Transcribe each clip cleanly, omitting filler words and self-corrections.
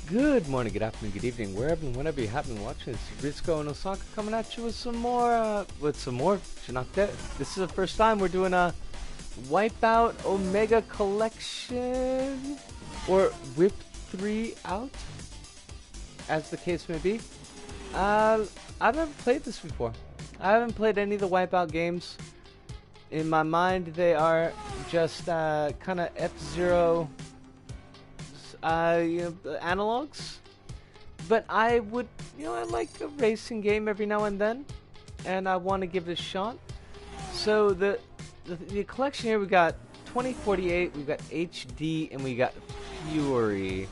Good morning, good afternoon, good evening, wherever and whenever you happen to watch this. Rizko and Osaka coming at you with some more, Shinakte. This is the first time we're doing a WipEout Omega Collection, or Whip 3 out, as the case may be. I've never played this before. I haven't played any of the WipEout games. In my mind, they are just kind of F-Zero analogs, but I would, I like a racing game every now and then, and I want to give it a shot. So the collection here, we got 2048, we got HD, and we got Fury.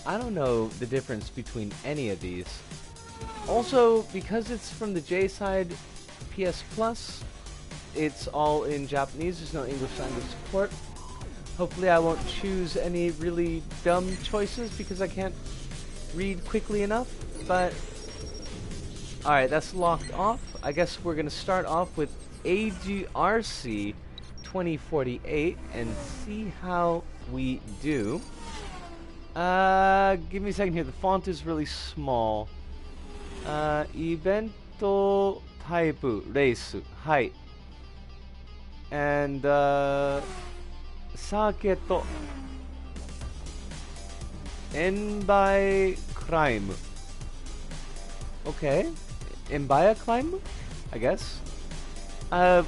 I don't know the difference between any of these. Also, because it's from the J side, PS Plus, it's all in Japanese. There's no English language support. Hopefully I won't choose any really dumb choices because I can't read quickly enough, but alright, that's locked off. I guess we're going to start off with AGRC 2048 and see how we do. Give me a second here. The font is really small. Evento type race. Hi. And Circuit Enbai Crime. Okay. Enbaya Climb? I guess.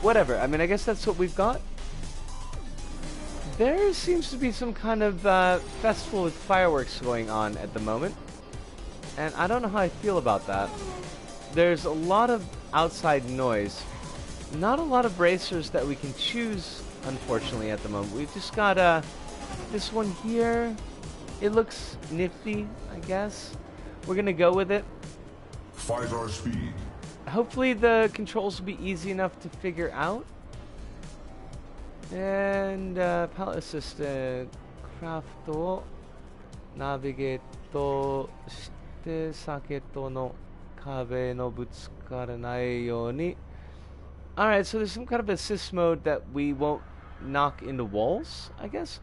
Whatever. I mean, I guess that's what we've got. There seems to be some kind of festival with fireworks going on at the moment. And I don't know how I feel about that. There's a lot of outside noise. Not a lot of racers that we can choose, unfortunately, at the moment. We've just got this one here. It looks nifty, I guess. We're gonna go with it. 5R speed. Hopefully the controls will be easy enough to figure out. And palette assistant, craftをナビゲートしてサーキットの壁のぶつからないように。Alright, so there's some kind of assist mode that we won't knock into walls, I guess.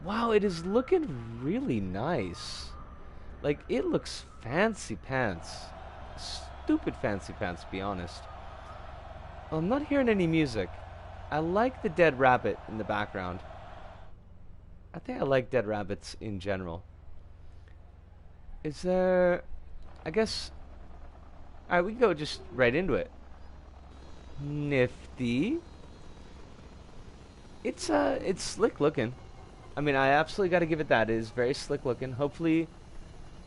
Wow, it is looking really nice. Like, it looks fancy pants. Stupid fancy pants, to be honest. Well, I'm not hearing any music. I like the dead rabbit in the background. I think I like dead rabbits in general. Is there... I guess... Alright, we can go just right into it. Nifty. It's slick looking. I mean, I absolutely got to give it that. It is very slick looking. Hopefully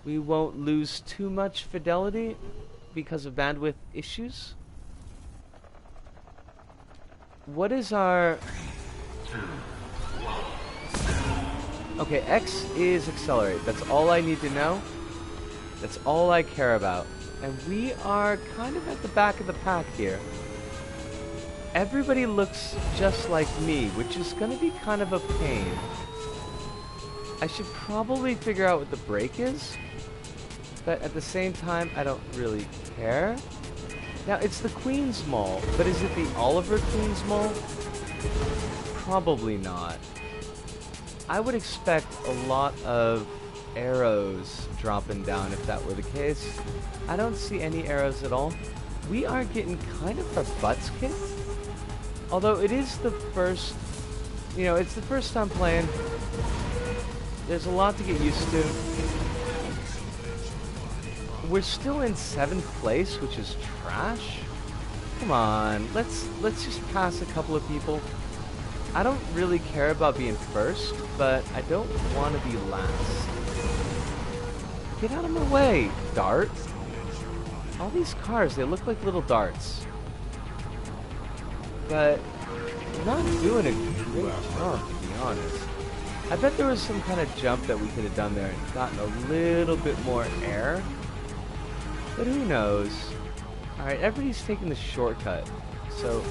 we won't lose too much fidelity because of bandwidth issues. What is our... Okay, X is accelerate. That's all I need to know. That's all I care about. And we are kind of at the back of the pack here. Everybody looks just like me, which is going to be kind of a pain. I should probably figure out what the break is, but at the same time, I don't really care. Now, it's the Queen's Mall, but is it the Oliver Queen's Mall? Probably not. I would expect a lot of arrows dropping down if that were the case. I don't see any arrows at all. We are getting kind of our butts kicked. Although it is the first, it's the first time playing. There's a lot to get used to. We're still in 7th place, which is trash. Come on, let's just pass a couple of people. I don't really care about being first, but I don't want to be last. Get out of my way, dart. All these cars, they look like little darts. But not doing a great job, to be honest. I bet there was some kind of jump that we could have done there and gotten a little bit more air. But who knows? Alright, everybody's taking the shortcut. So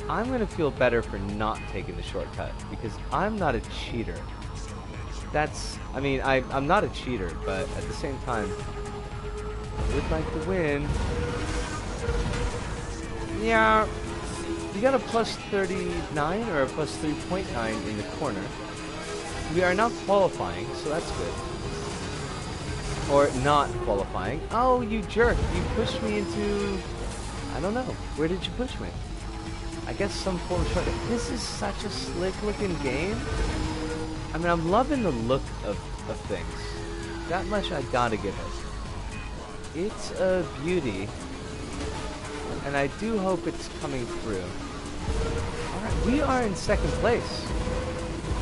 I'm going to feel better for not taking the shortcut because I'm not a cheater. I'm not a cheater, but at the same time, I would like to win. Yeah. We got a plus 39 or a plus 3.9 in the corner. We are now qualifying, so that's good. Or not qualifying. Oh, you jerk. You pushed me into... I don't know. Where did you push me? I guess some form of shortcut. This is such a slick-looking game. I mean, I'm loving the look of things. That much I gotta give it. It's a beauty. And I do hope it's coming through. Alright, we are in second place.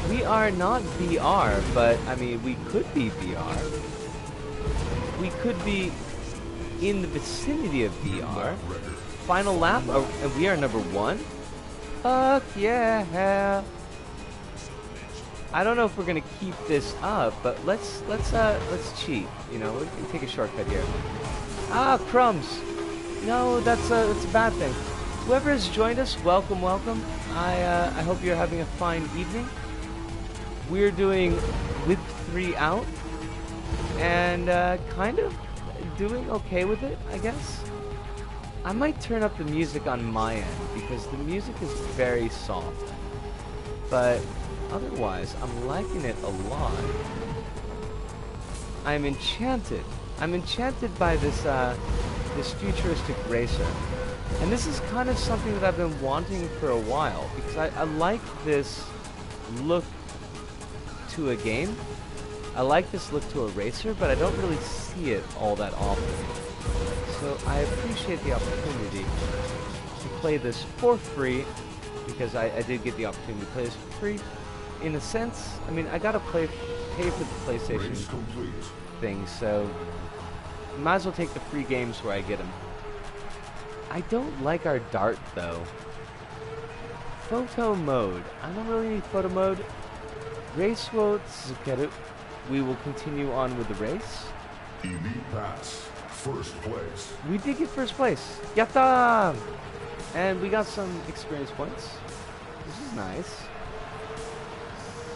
We are not VR, but, I mean, we could be VR. We could be in the vicinity of VR. Final lap, and we are number 1. Fuck yeah! I don't know if we're gonna keep this up, but let's cheat. You know, we can take a shortcut here. Ah, crumbs! No, that's a bad thing. Whoever has joined us, welcome, welcome. I hope you're having a fine evening. We're doing WipEout. And kind of doing okay with it, I guess. I might turn up the music on my end because the music is very soft. But otherwise, I'm liking it a lot. I'm enchanted. I'm enchanted by this this futuristic racer. And this is kind of something that I've been wanting for a while because I like this look to a game. I like this look to a racer, but I don't really see it all that often. So I appreciate the opportunity to play this for free, because I did get the opportunity to play this for free. In a sense, I mean, I gotta pay for the PlayStation thing, so might as well take the free games where I get them. I don't like our dart, though. Photo mode. I don't really need photo mode. Race wo tsukeru. We will continue on with the race. Elite pass, first place. We did get first place. Yatta! And we got some experience points. This is nice.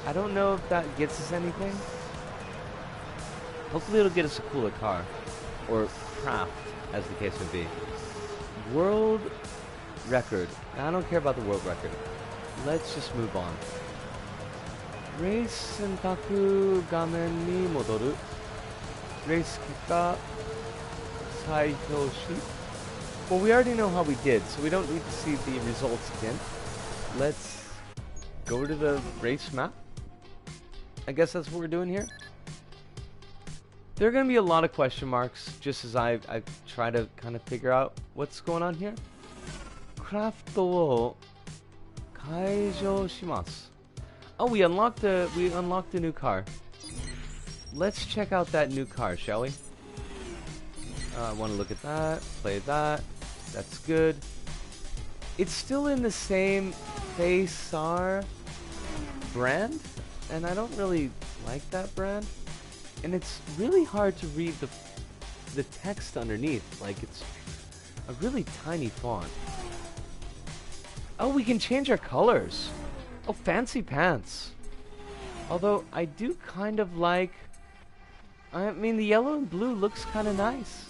I don't know if that gets us anything. Hopefully it'll get us a cooler car. Or craft, as the case would be. World record. I don't care about the world record. Let's just move on. Race Sentaku Gamen ni modoru. Race Kika Saihyoshi. Well, we already know how we did, so we don't need to see the results again. Let's go to the race map. I guess that's what we're doing here. There are going to be a lot of question marks, just as I try to kind of figure out what's going on here. Craft wo kaijou shimasu. Oh, we unlocked a new car. Let's check out that new car, shall we? I want to look at that, play that. That's good. It's still in the same PtaER brand, and I don't really like that brand. And it's really hard to read the text underneath. Like, it's a really tiny font. Oh, we can change our colors. Oh, fancy pants. Although, I do kind of like... I mean, the yellow and blue looks kind of nice.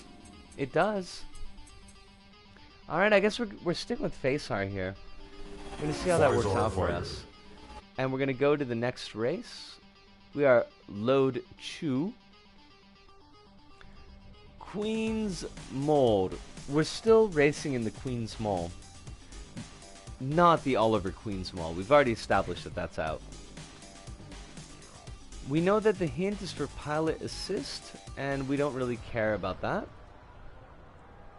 It does. Alright, I guess we're sticking with PtaER here. We're going to see how that works out for us. And we're going to go to the next race. We are Load Chu. Queen's Mold. We're still racing in the Queen's Mall. Not the Oliver Queen's Mall. We've already established that that's out. We know that the hint is for pilot assist, and we don't really care about that.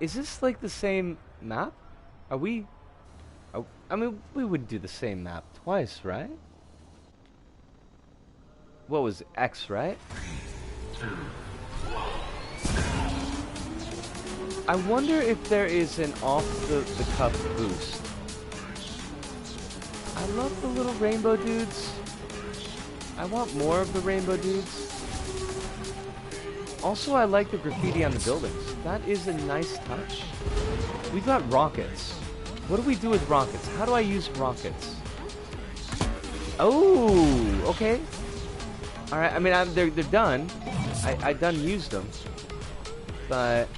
Is this like the same map? Are we... I mean, we would do the same map twice, right? What was it? X, right? I wonder if there is an off-the-cuff boost. I love the little rainbow dudes. I want more of the rainbow dudes. Also, I like the graffiti on the buildings. That is a nice touch. We've got rockets. What do we do with rockets? How do I use rockets? Oh, okay. Alright, I mean, they're done. I done used them. But...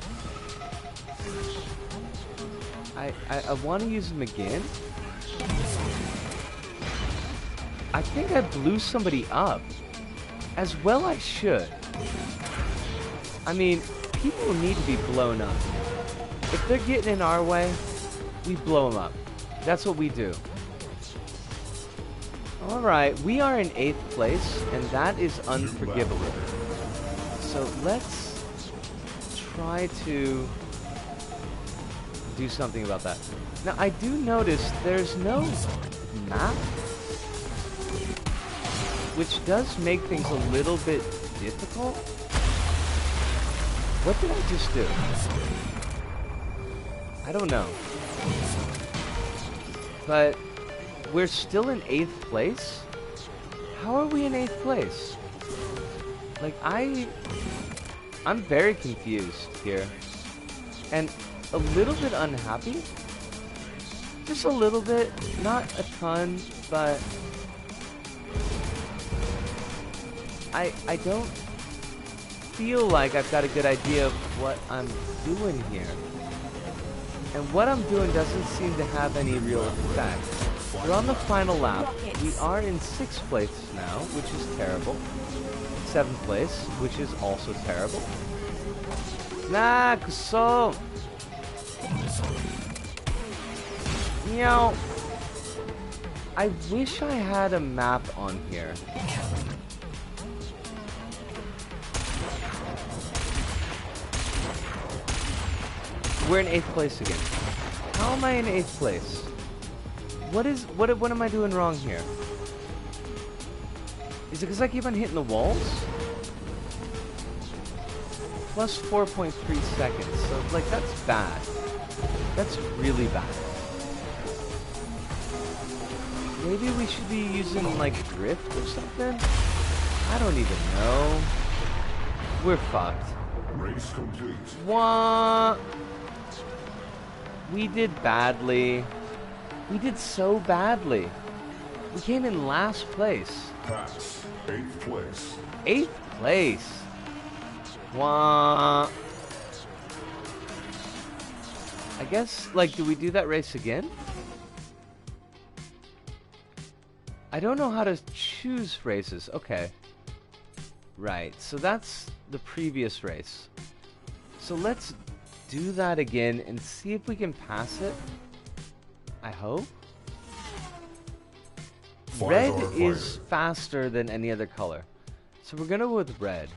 I want to use them again. I think I blew somebody up. As well I should. I mean, people need to be blown up. If they're getting in our way, we blow them up. That's what we do. Alright, we are in 8th place, and that is unforgivable. So let's try to do something about that. Now, I do notice there's no map, which does make things a little bit difficult. What did I just do? I don't know. But we're still in 8th place? How are we in 8th place? Like, I'm very confused here. And a little bit unhappy. Just a little bit. Not a ton, but I don't feel like I've got a good idea of what I'm doing here. And what I'm doing doesn't seem to have any real effect. We're on the final lap. We are in 6th place now, which is terrible. 7th place, which is also terrible. Nah, kuso! Meow. I wish I had a map on here. We're in 8th place again. How am I in 8th place? What am I doing wrong here? Is it because I keep on hitting the walls? Plus 4.3 seconds. So, like, that's bad. That's really bad. Maybe we should be using, like, drift or something? I don't even know. We're fucked. Race complete. What? We did badly. We did so badly. We came in last place. Pass. 8th place. 8th place. Wah. I guess, like, do we do that race again? I don't know how to choose races. Okay. Right, so that's the previous race. So let's do that again and see if we can pass it. I hope. Red is faster than any other color. So we're gonna go with red.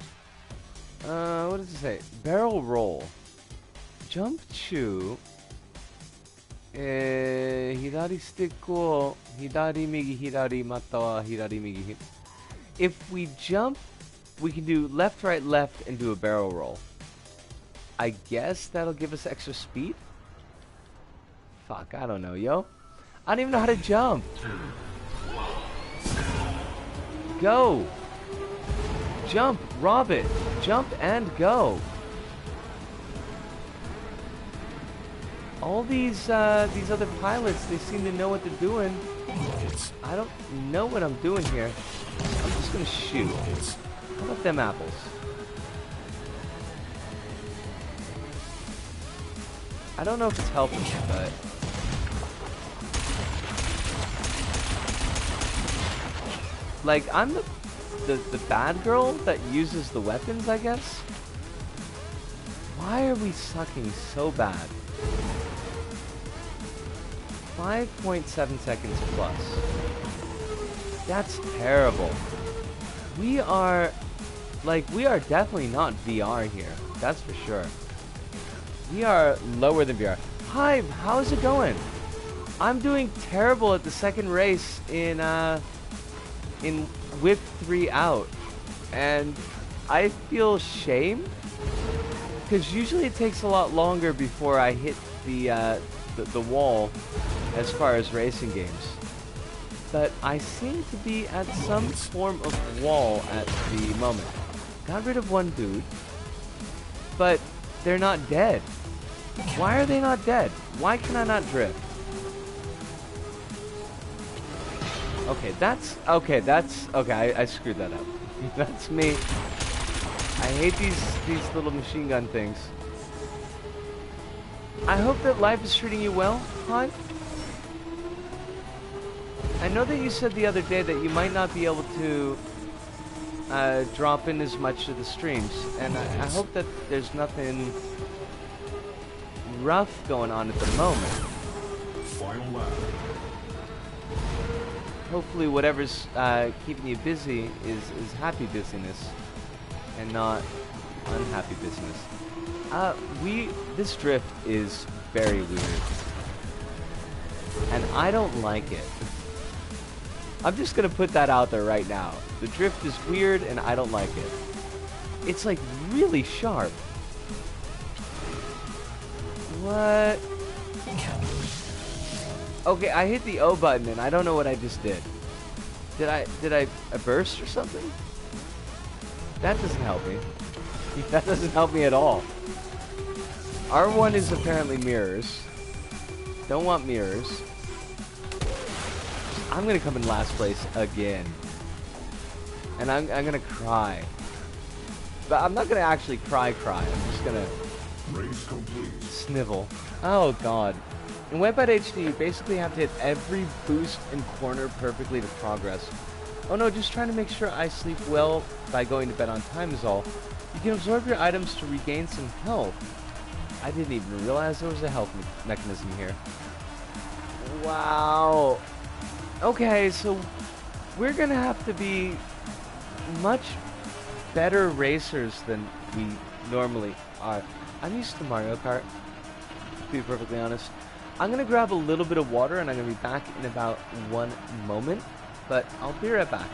What does it say? Barrel roll. Jump chew. Hidari stick wo hidari migi hidari mata wa hidari migi. If we jump, we can do left, right, left, and do a barrel roll. I guess that'll give us extra speed? Fuck, I don't know, yo. I don't even know how to jump. Go. Jump, rob it. Jump and go. All these other pilots, they seem to know what they're doing. I don't know what I'm doing here. I'm just gonna shoot. How about them apples? I don't know if it's helping, but like, I'm the bad girl that uses the weapons, I guess. Why are we sucking so bad? 5.7 seconds plus. That's terrible. We are definitely not VR here. That's for sure. We are lower than VR. Hi, how's it going? I'm doing terrible at the second race in Whip 3 out. And I feel shame. Because usually it takes a lot longer before I hit the wall as far as racing games. But I seem to be at some form of wall at the moment. Got rid of one dude. But they're not dead. Why are they not dead? Why can I not drift? Okay, I screwed that up. That's me. I hate these little machine gun things. I hope that life is treating you well, hon. I know that you said the other day that you might not be able to drop in as much of the streams, and I hope that there's nothing rough going on at the moment. Final lap. Hopefully whatever's keeping you busy is happy busyness and not unhappy business. This drift is very weird, and I don't like it. I'm just gonna put that out there right now. The drift is weird and I don't like it. It's like really sharp. What? Okay, I hit the O button and I don't know what I just did. Did I burst or something? That doesn't help me. That doesn't help me at all. R1 is apparently mirrors. Don't want mirrors. I'm gonna come in last place again. And I'm gonna cry. But I'm not gonna actually cry. I'm just gonna Race complete. snivel. Oh god. In WipEout HD, you basically have to hit every boost and corner perfectly to progress. Oh no, just trying to make sure I sleep well by going to bed on time is all. You can absorb your items to regain some health. I didn't even realize there was a health mechanism here. Wow. Okay, so we're gonna have to be much better racers than we normally are. I'm used to Mario Kart, to be perfectly honest. I'm gonna grab a little bit of water and I'm gonna be back in about 1 moment, but I'll be right back.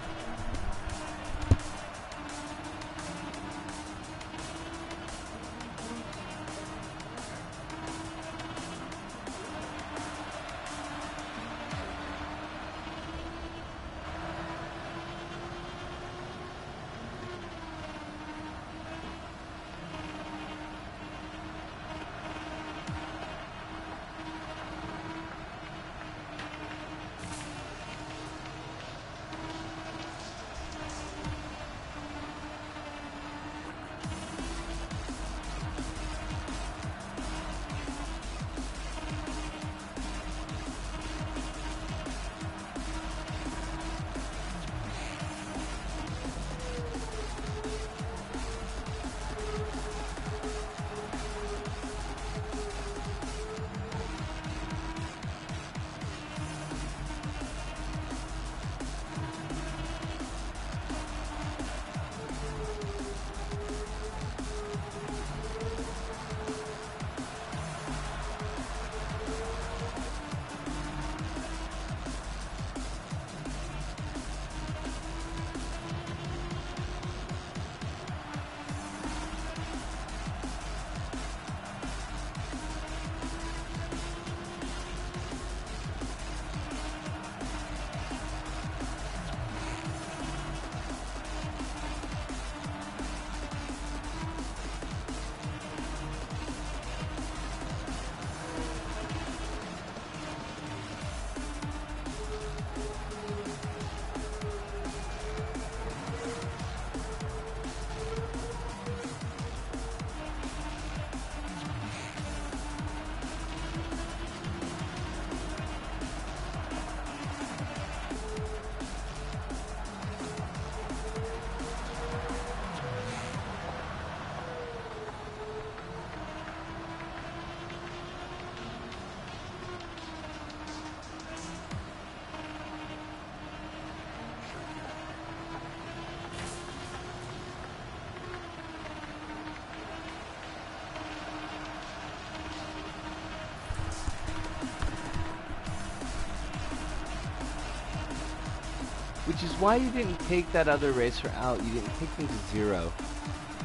Which is why you didn't take that other racer out. You didn't take them to 0.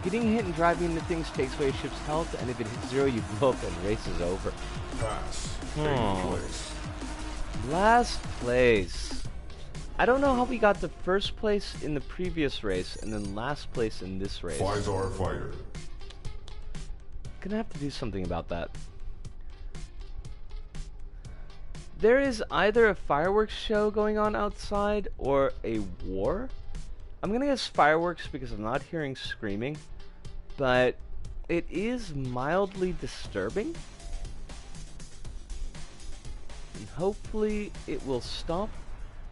Getting hit and driving into things takes away a ship's health, and if it hits 0, you blow up and the race is over. Pass. Eighth place. Last place. I don't know how we got the first place in the previous race and then last place in this race. PtaER fighter. Gonna have to do something about that. There is either a fireworks show going on outside or a war. I'm gonna guess fireworks because I'm not hearing screaming, but it is mildly disturbing. And hopefully it will stop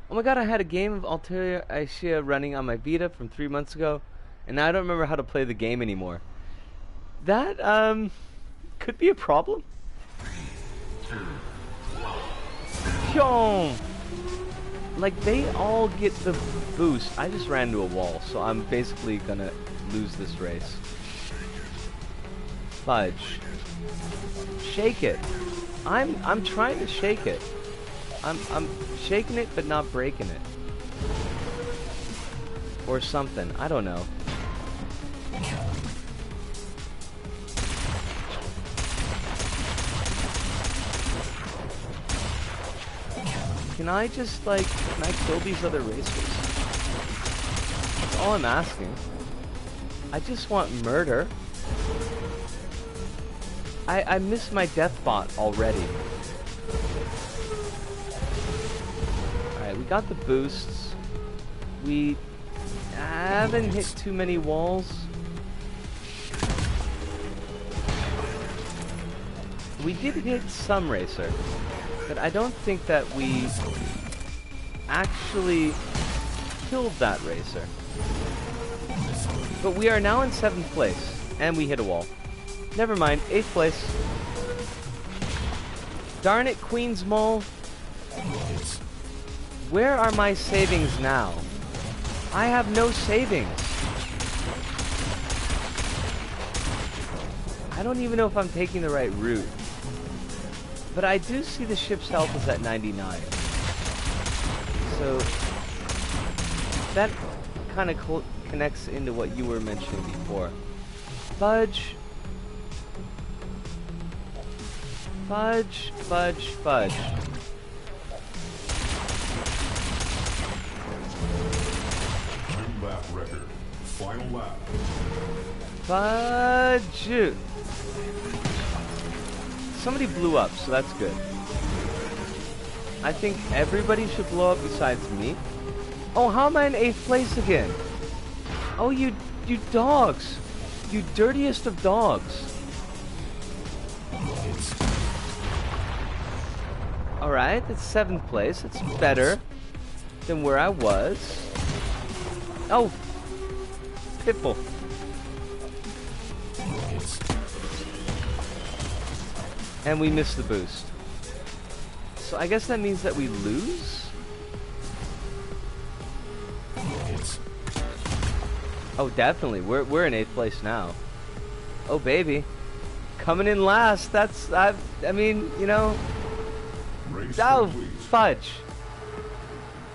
Oh my god, I had a game of Altair Asia running on my Vita from 3 months ago, and I don't remember how to play the game anymore. That, could be a problem. Yo! Like, they all get the boost. I just ran into a wall, so I'm basically gonna lose this race. Fudge. Shake it. I'm trying to shake it. I'm shaking it but not breaking it. Or something. I don't know. Can I just, like, can I kill these other racers? That's all I'm asking. I just want murder. I miss my death bot already. Alright, we got the boosts. We haven't hit too many walls. We did hit some racer, but I don't think that we actually killed that racer. But we are now in 7th place, and we hit a wall. Never mind, 8th place. Darn it, Queen's Mole. Where are my savings now? I have no savings. I don't even know if I'm taking the right route. But I do see the ship's health is at 99. So that kind of connects into what you were mentioning before. Fudge. Fudge, fudge, fudge. Lap record. Final lap. Fudge. Somebody blew up, so that's good. I think everybody should blow up besides me. Oh, how am I in 8th place again? Oh, you dogs. You dirtiest of dogs. Alright, that's 7th place. It's better than where I was. Oh, Pitbull. And we missed the boost. So I guess that means that we lose? Oh, definitely. We're in 8th place now. Oh, baby. Coming in last. That's, I mean, you know. Oh, fudge.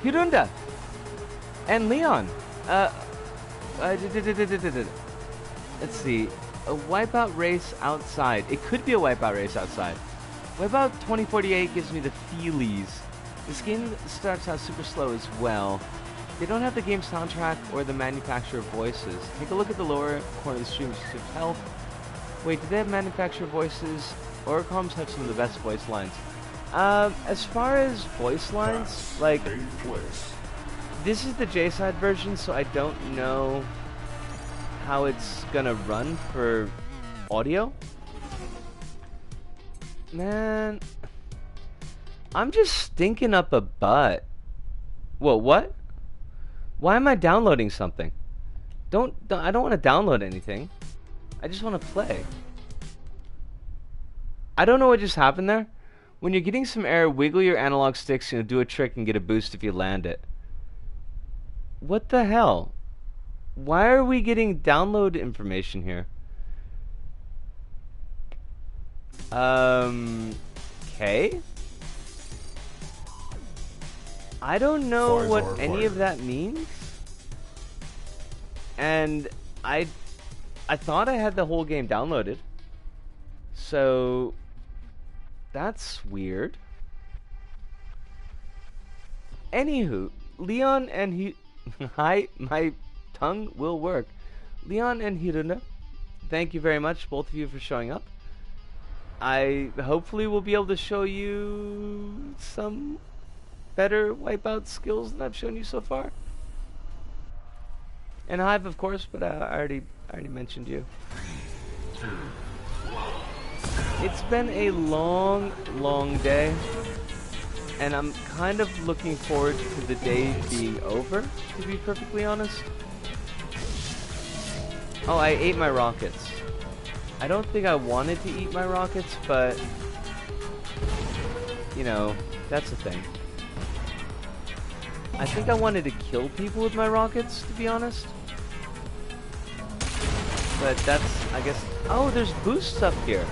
Hirunda. And Leon. Let's see. A wipeout race outside. It could be a wipeout race outside. Wipeout 2048 gives me the feelies. This game starts out super slow as well. They don't have the game soundtrack or the manufacturer voices. Take a look at the lower corner of the stream. Health. Wait, do they have manufacturer voices? Oricom's have some of the best voice lines. As far as voice lines, like, this is the J-side version, so I don't know how it's gonna run for audio. Man, I'm just stinking up a butt. Whoa, what? Why am I downloading something? I don't want to download anything. I just want to play. I don't know what just happened there. When you're getting some error, wiggle your analog sticks and you'll do a trick and get a boost if you land it. What the hell? Why are we getting download information here? Okay. I don't know what any of that means. And I thought I had the whole game downloaded. So that's weird. Anywho, Leon and he my tongue will work. Leon and Hiruna, thank you very much, both of you, for showing up. I hopefully will be able to show you some better wipeout skills than I've shown you so far. And Hive, of course, but I already mentioned you. It's been a long day, And I'm kind of looking forward to the day being over, to be perfectly honest. Oh, I ate my rockets. I don't think I wanted to eat my rockets, but you know, that's the thing. I think I wanted to kill people with my rockets, to be honest. But that's, I guess... Oh, there's boosts up here.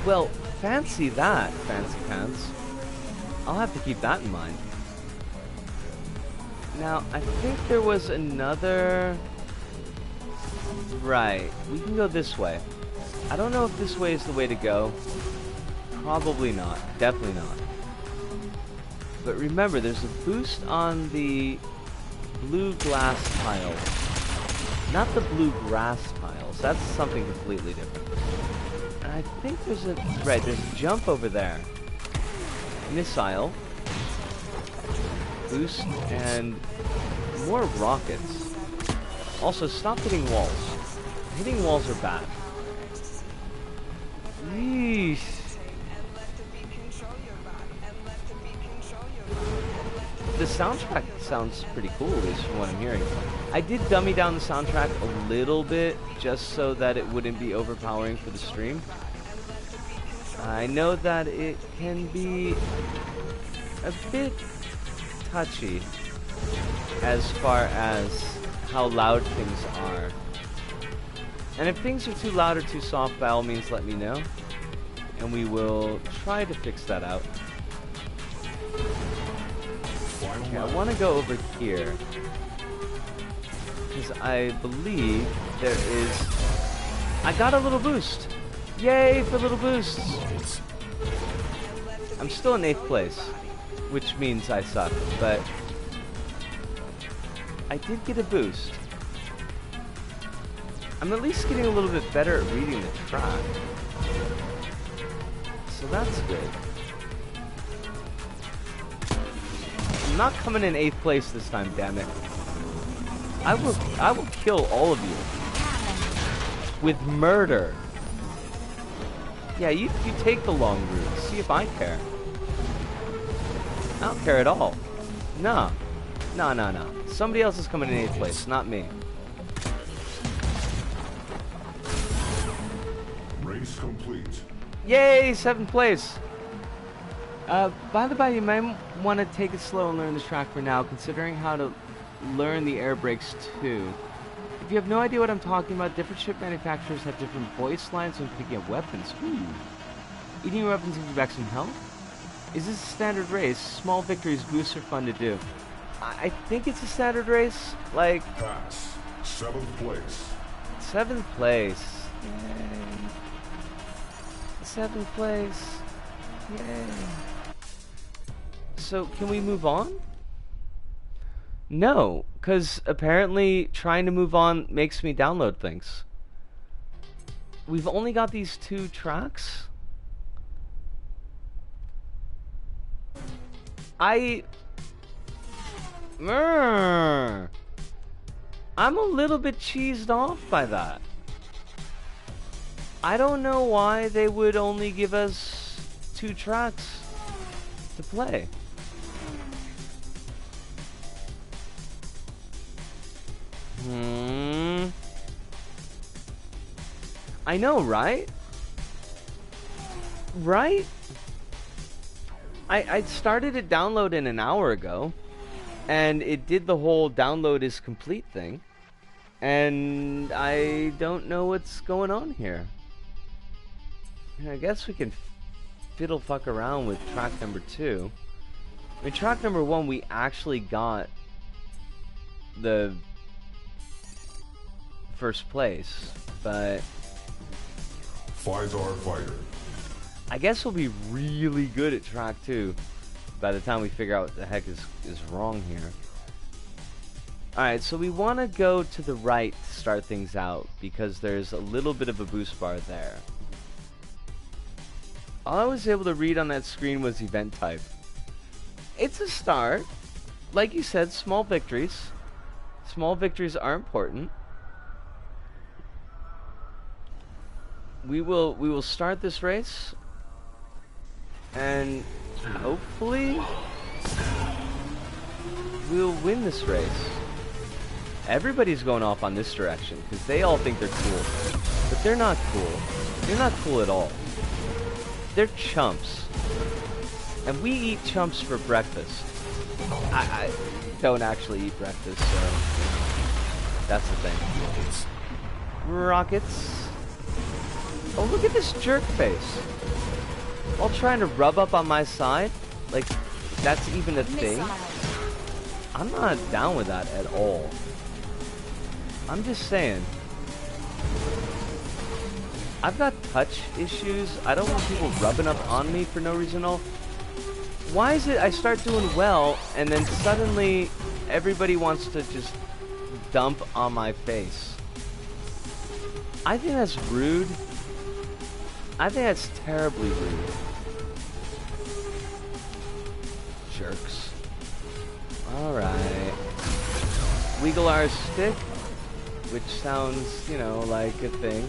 Well, fancy that, fancy pants. I'll have to keep that in mind. Now, I think there was another... Right, we can go this way. I don't know if this way is the way to go. Probably not. Definitely not. But remember, there's a boost on the blue glass tiles. Not the blue grass tiles. That's something completely different. And I think there's a... Right, there's a jump over there. Missile. Boost and more rockets. Also, stop hitting walls. Hitting walls are bad. Yeesh. The soundtrack sounds pretty cool, at least from what I'm hearing. I did dummy down the soundtrack a little bit, just so that it wouldn't be overpowering for the stream. I know that it can be a bit touchy as far as how loud things are. And if things are too loud or too soft, by all means let me know, and we will try to fix that out. Okay, I want to go over here, because I believe there is... I got a little boost! Yay for little boosts! I'm still in 8th place, which means I suck, but I did get a boost. I'm at least getting a little bit better at reading the track, so that's good. I'm not coming in 8th place this time, damn it. I will kill all of you with murder. Yeah, you take the long route. See if I care. I don't care at all. No. No. Somebody else is coming in 8th place, not me. Race complete. Yay, 7th place. By the by, you might want to take it slow and learn this track for now, considering how to learn the air brakes too. If you have no idea what I'm talking about, different ship manufacturers have different voice lines when picking up weapons. Ooh. Eating your weapons gives you back some health? Is this a standard race? Small victories, boosts are fun to do. I think it's a standard race. Like... Pass. 7th place. 7th place. Yay. 7th place. Yay. So, can we move on? No, because apparently trying to move on makes me download things. We've only got these 2 tracks. I'm a little bit cheesed off by that. I don't know why they would only give us 2 tracks to play. I know, right? Right? I started it downloading an hour ago, and it did the whole download is complete thing, and I don't know what's going on here. I guess we can fiddle fuck around with track number 2. I mean, track number 1, we actually got the first place, but PtaER fighter. I guess we'll be really good at track 2 by the time we figure out what the heck is wrong here. Alright, so we want to go to the right to start things out, because there's a little bit of a boost bar there. All I was able to read on that screen was event type. It's a start. Like you said, small victories. Small victories are important. We will start this race, and hopefully, we'll win this race. Everybody's going off on this direction because they all think they're cool. But they're not cool. They're not cool at all. They're chumps. And we eat chumps for breakfast. I don't actually eat breakfast, so that's the thing. Rockets. Oh, look at this jerk face. All trying to rub up on my side. Like, that's even a thing. I'm not down with that at all. I'm just saying. I've got touch issues. I don't want people rubbing up on me for no reason at all. Why is it I start doing well and then suddenly everybody wants to just dump on my face? I think that's rude. I think that's terribly rude. Jerks. Alright. Wiggle our stick, which sounds, you know, like a thing.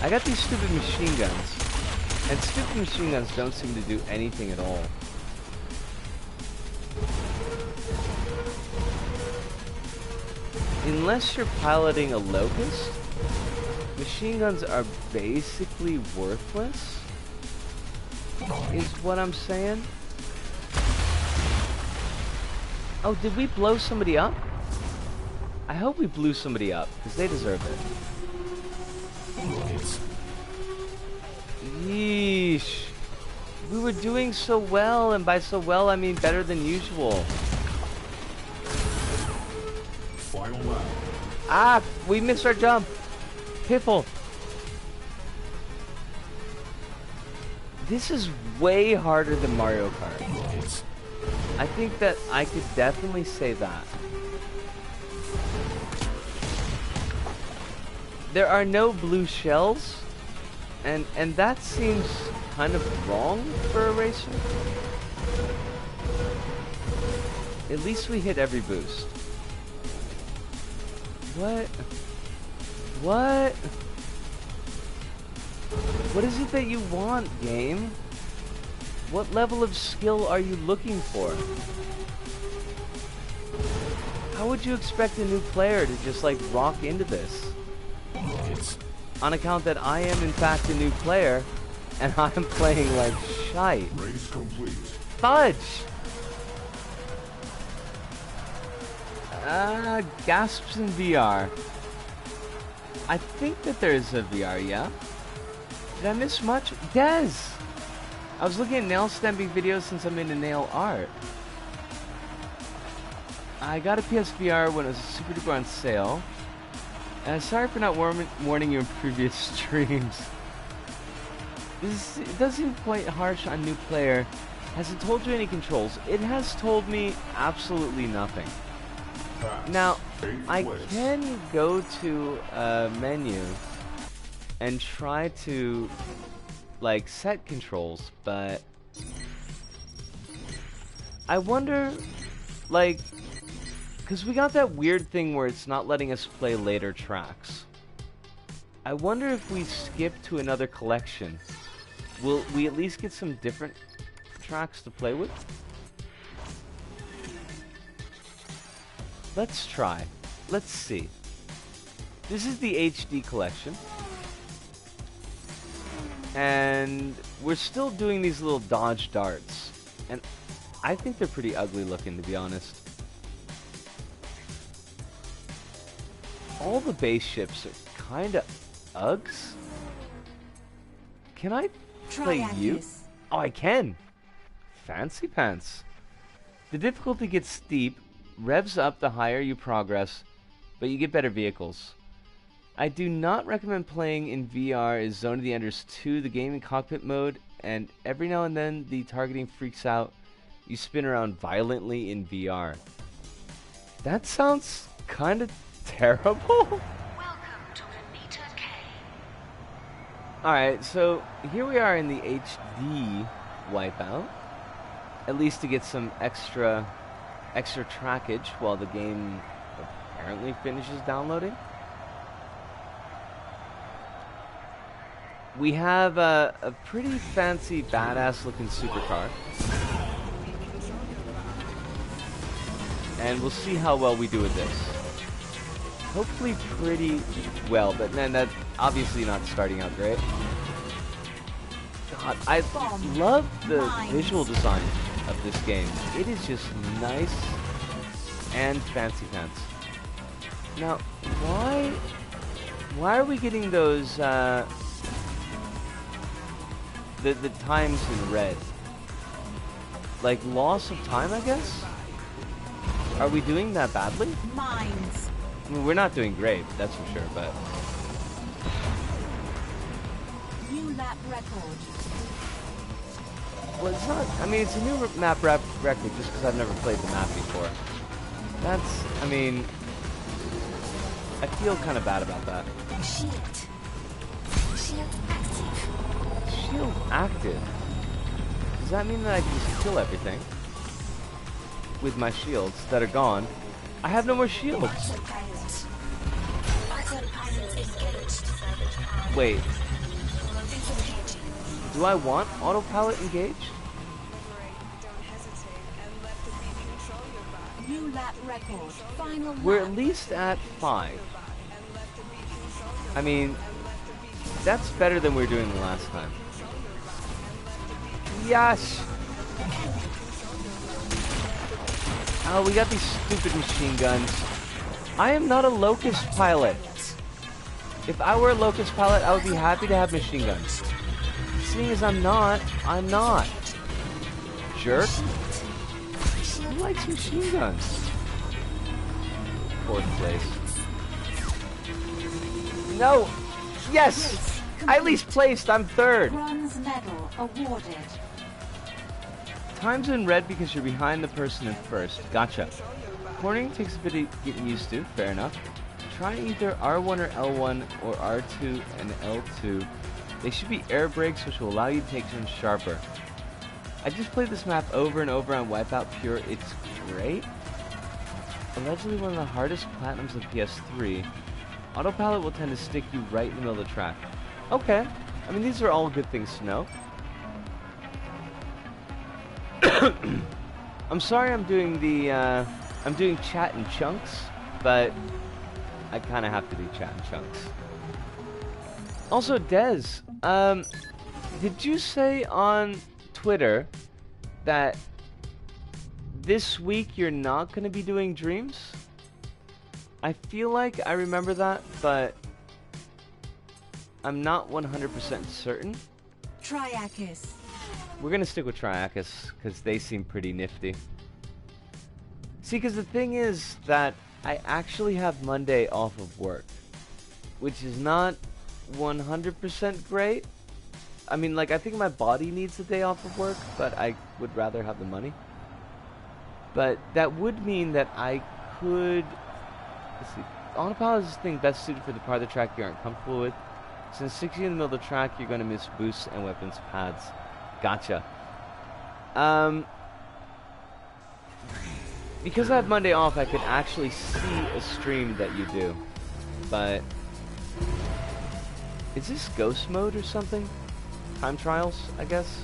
I got these stupid machine guns. And stupid machine guns don't seem to do anything at all. Unless you're piloting a locust, machine guns are basically worthless, is what I'm saying. Oh, did we blow somebody up? I hope we blew somebody up, because they deserve it. Yeesh. We were doing so well, and by so well I mean better than usual. Final lap. Ah, we missed our jump. Piffle. This is way harder than Mario Kart. I think that I could definitely say that. There are no blue shells, and that seems kind of wrong for a racer. At least we hit every boost. What? What? What is it that you want, game? What level of skill are you looking for? How would you expect a new player to just like rock into this? On account that I am in fact a new player, and I'm playing like shite. Race complete. Fudge! Gasps in VR. I think that there is a VR, yeah? Did I miss much? Yes! I was looking at nail stamping videos since I'm into nail art. I got a PSVR when it was super duper on sale. Sorry for not warning you in previous streams. It does seem quite harsh on new player. Has it told you any controls? It has told me absolutely nothing. Now, I can go to a menu and try to like set controls, but I wonder, like, because we got that weird thing where it's not letting us play later tracks. I wonder if we skip to another collection, will we at least get some different tracks to play with? Let's try. Let's see. This is the HD collection. And we're still doing these little dodge darts. And I think they're pretty ugly looking, to be honest. All the base ships are kind of Uggs. Can I play you? Oh, I can. Fancy pants. The difficulty gets steep, revs up the higher you progress, but you get better vehicles. I do not recommend playing in VR is Zone of the Enders 2, the gaming cockpit mode, and every now and then the targeting freaks out. You spin around violently in VR. That sounds kind of terrible. Welcome to Anita K. Alright, so here we are in the HD WipEout. At least to get some extra trackage while the game apparently finishes downloading. we have a pretty fancy, badass-looking supercar. And we'll see how well we do with this. Hopefully pretty well, but then that's obviously not starting out great. God, I love the visual design of this game. It is just nice and fancy pants. Now, why are we getting those the times in red? Like loss of time, I guess? Are we doing that badly? Mines. I mean, we're not doing great, that's for sure, but New lap record. well, it's not. I mean, it's a new map record just because I've never played the map before. That's. I mean, I feel kind of bad about that. Shield. Shield active. Shield active. Does that mean that I can just kill everything with my shields that are gone? I have no more shields. Autopilot. Autopilot engaged. Wait, Disengaging. do I want autopilot engaged? New lap record. Final We're lap. at least at 5. I mean, that's better than we were doing the last time. Yes! Oh, we got these stupid machine guns. I am not a locust pilot. If I were a locust pilot, I would be happy to have machine guns. Seeing as I'm not. Jerk. Who likes machine guns? 4th place. No! Yes! I at least placed, I'm 3rd. Bronze medal awarded. Time's in red because you're behind the person in 1st. Gotcha. Cornering takes a bit of getting used to, fair enough. Try either R1 or L1 or R2 and L2. They should be air brakes which will allow you to take turns sharper. I just played this map over and over on WipEout Pure. It's great. Allegedly one of the hardest platinums of PS3. Autopilot will tend to stick you right in the middle of the track. Okay. I mean, these are all good things to know. I'm sorry I'm doing the, I'm doing chat in chunks, but I kind of have to do chat in chunks. Also, Dez, did you say on Twitter that this week you're not going to be doing dreams? I feel like I remember that, but I'm not 100% certain. Triakis. We're going to stick with Triakis, because they seem pretty nifty. See, because the thing is that I actually have Monday off of work, which is not 100% great. I mean, like, I think my body needs a day off of work, but I would rather have the money. But that would mean that I could... Let's see. Autopilot is the thing best suited for the part of the track you aren't comfortable with. Since 60 in the middle of the track, you're going to miss boosts and weapons pads. Gotcha. Because I have Monday off, I could actually see a stream that you do. But... is this ghost mode or something? Time trials, I guess?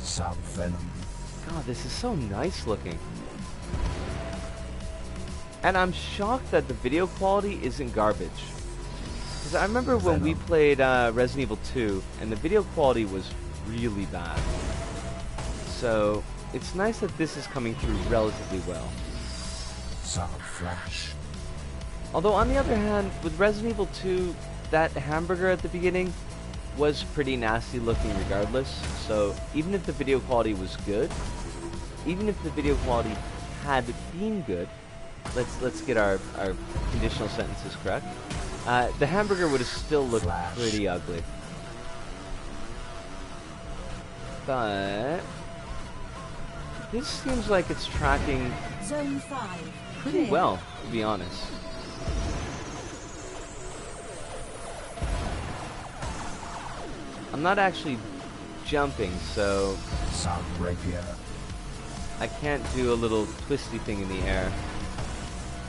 Sound venom. God, this is so nice looking. And I'm shocked that the video quality isn't garbage. Because I remember when we played Resident Evil 2, and the video quality was really bad. So, it's nice that this is coming through relatively well. Sound flash. Although, on the other hand, with Resident Evil 2, that hamburger at the beginning was pretty nasty looking regardless. So, even if the video quality was good, even if the video quality had been good, let's get our conditional sentences correct, the hamburger would have still looked pretty ugly. But this seems like it's tracking Zone 5. pretty Clear. well, to be honest. I'm not actually jumping, so Sound rapier. I can't do a little twisty thing in the air.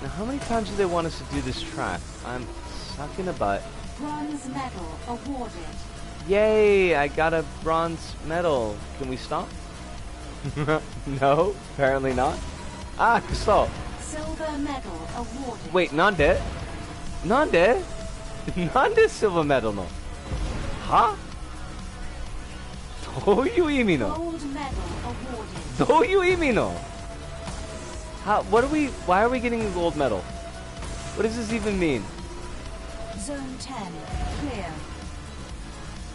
Now, how many times do they want us to do this track? I'm sucking a butt. Bronze medal awarded. Yay, I got a bronze medal. Can we stop? No, apparently not. Ah, so. Silver medal awarded. Wait, nande? Nande? Nande silver medal no? Ha? どういう意味の? Gold medal awarded. どういう意味の? How, why are we getting a gold medal? What does this even mean? Zone 10 clear.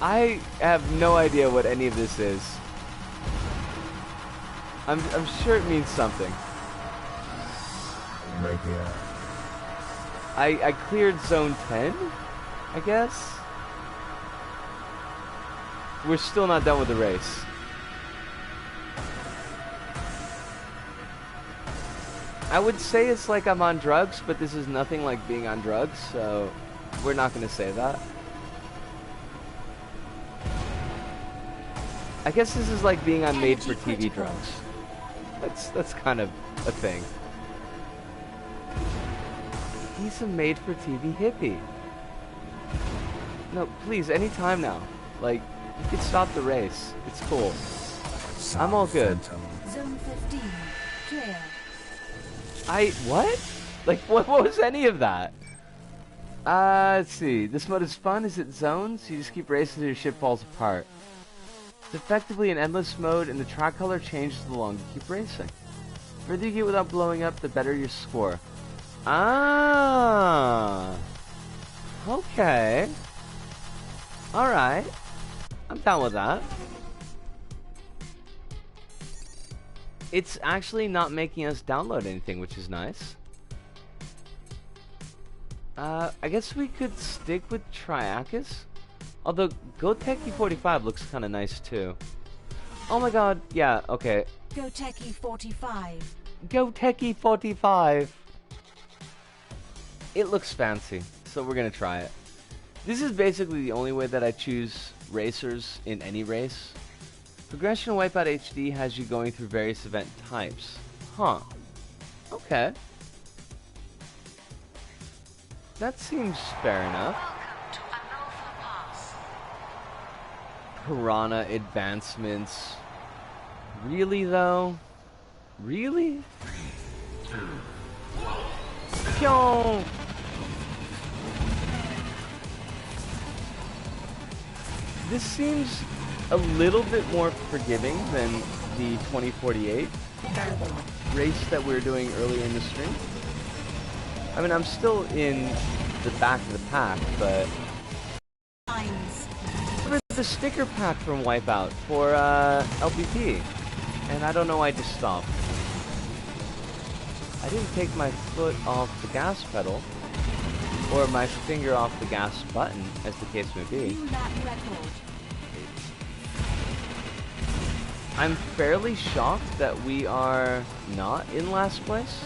I have no idea what any of this is. I'm sure it means something. Rapier. I cleared zone 10, I guess? We're still not done with the race. I would say it's like I'm on drugs, but this is nothing like being on drugs, so we're not going to say that. I guess this is like being on made-for-TV drugs. That's kind of a thing. He's a made-for-TV hippie. No, please, anytime now. Like, you can stop the race. It's cool. I'm all good. Zone 15 clear. What? Like, what was any of that? Let's see. This mode is fun. Is it zones? You just keep racing until your ship falls apart. It's effectively an endless mode, and the track color changes the longer you keep racing. The further you get without blowing up, the better your score. Ah. Okay. Alright. I'm down with that. It's actually not making us download anything, which is nice. I guess we could stick with Triacus. Although, Goteki 45 looks kind of nice too. Oh my god, yeah, okay. Goteki 45. Goteki 45! It looks fancy, so we're gonna try it. This is basically the only way that I choose racers in any race. Progression Wipeout HD has you going through various event types. Huh. Okay. That seems fair enough. Piranha advancements. Really though? Really? Pyong! This seems a little bit more forgiving than the 2048 race that we were doing earlier in the stream. I mean, I'm still in the back of the pack, but... Remember the sticker pack from Wipeout for LPP, and I don't know why I just stopped. I didn't take my foot off the gas pedal, or my finger off the gas button, as the case may be. I'm fairly shocked that we are not in last place.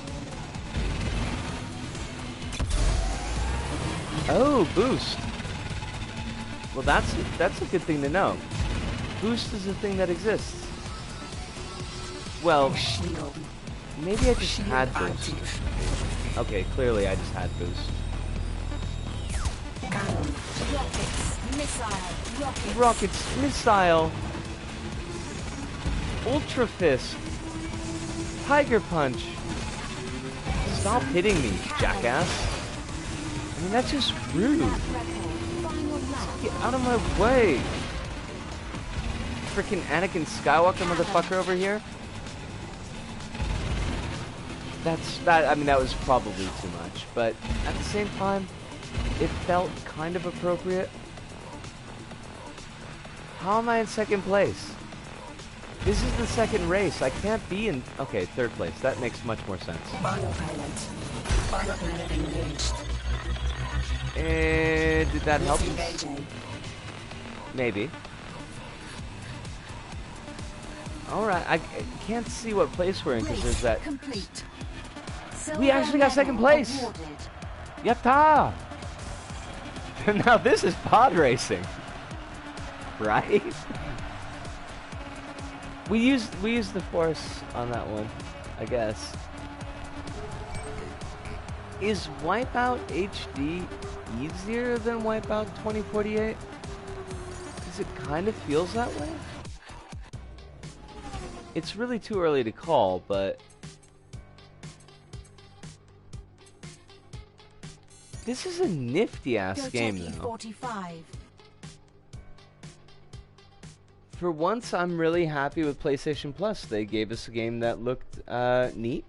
Oh, boost. Well, that's a good thing to know. Boost is a thing that exists. Well, maybe I just had boost. Okay, clearly I just had boost. Rockets, missile. Ultra Fist. Tiger Punch. Stop hitting me, jackass. I mean, that's just rude. Get out of my way. Freaking Anakin Skywalker motherfucker over here. I mean, that was probably too much, but at the same time, it felt kind of appropriate. How am I in second place? This is the second race. I can't be in... Okay, third place. That makes much more sense. Did that help? Maybe. Alright, I can't see what place we're in because there's that... We actually got second place! Yatta! Now this is pod racing. Right? We used the force on that one, I guess. Is Wipeout HD easier than WipEout 2048? Because it kind of feels that way. It's really too early to call, but this is a nifty-ass game, PtaER though. 45. For once, I'm really happy with PlayStation Plus. They gave us a game that looked neat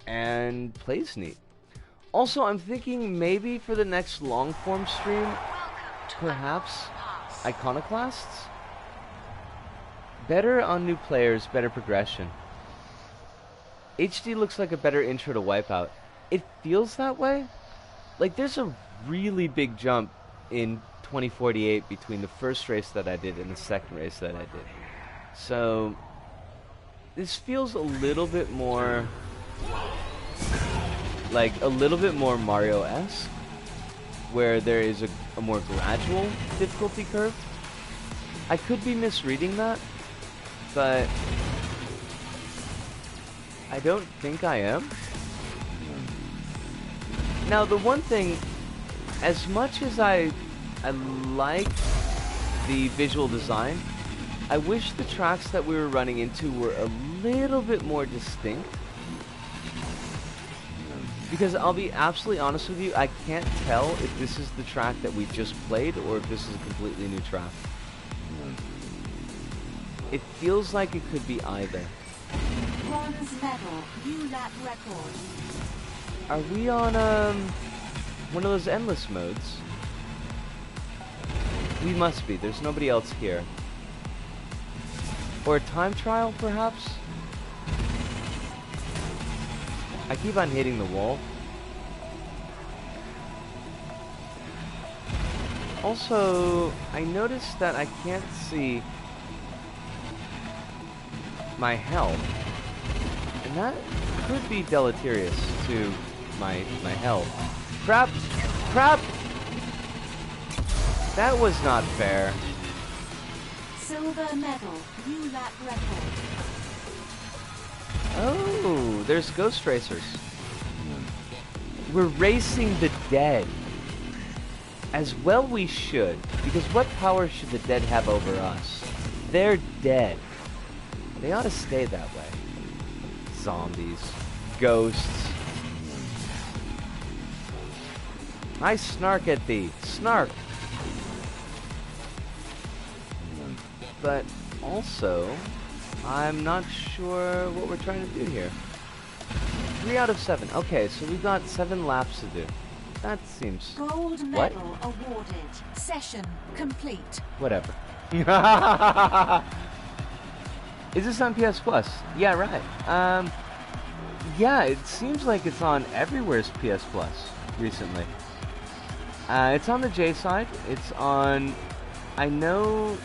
and plays neat. Also, I'm thinking maybe for the next long-form stream, perhaps Iconoclasts? Better on new players, better progression. HD looks like a better intro to WipEout. It feels that way. Like, there's a really big jump in 2048 between the first race that I did and the second race that I did. So, this feels a little bit more... like, a little bit more Mario-esque, where there is a more gradual difficulty curve. I could be misreading that, but I don't think I am. Now, the one thing, as much as I like the visual design, I wish the tracks that we were running into were a little bit more distinct. Because I'll be absolutely honest with you, I can't tell if this is the track that we just played or if this is a completely new track. It feels like it could be either. Bronze medal, new lap record. Are we on one of those endless modes? We must be. There's nobody else here. Or a time trial, perhaps? I keep on hitting the wall. Also, I noticed that I can't see my health. And that could be deleterious to my health. Crap! Crap! That was not fair. Silver medal, new lap record. Oh, there's ghost racers. We're racing the dead. As well we should, because what power should the dead have over us? They're dead. They ought to stay that way. Zombies. Ghosts. I snark at thee. Snark! But also, I'm not sure what we're trying to do here. 3 out of 7. Okay, so we've got 7 laps to do. That seems... Gold medal awarded. Session complete. whatever. Is this on PS Plus? Yeah, right. Yeah, it seems like it's on everywhere's PS Plus recently. It's on the J side. It's on... I know...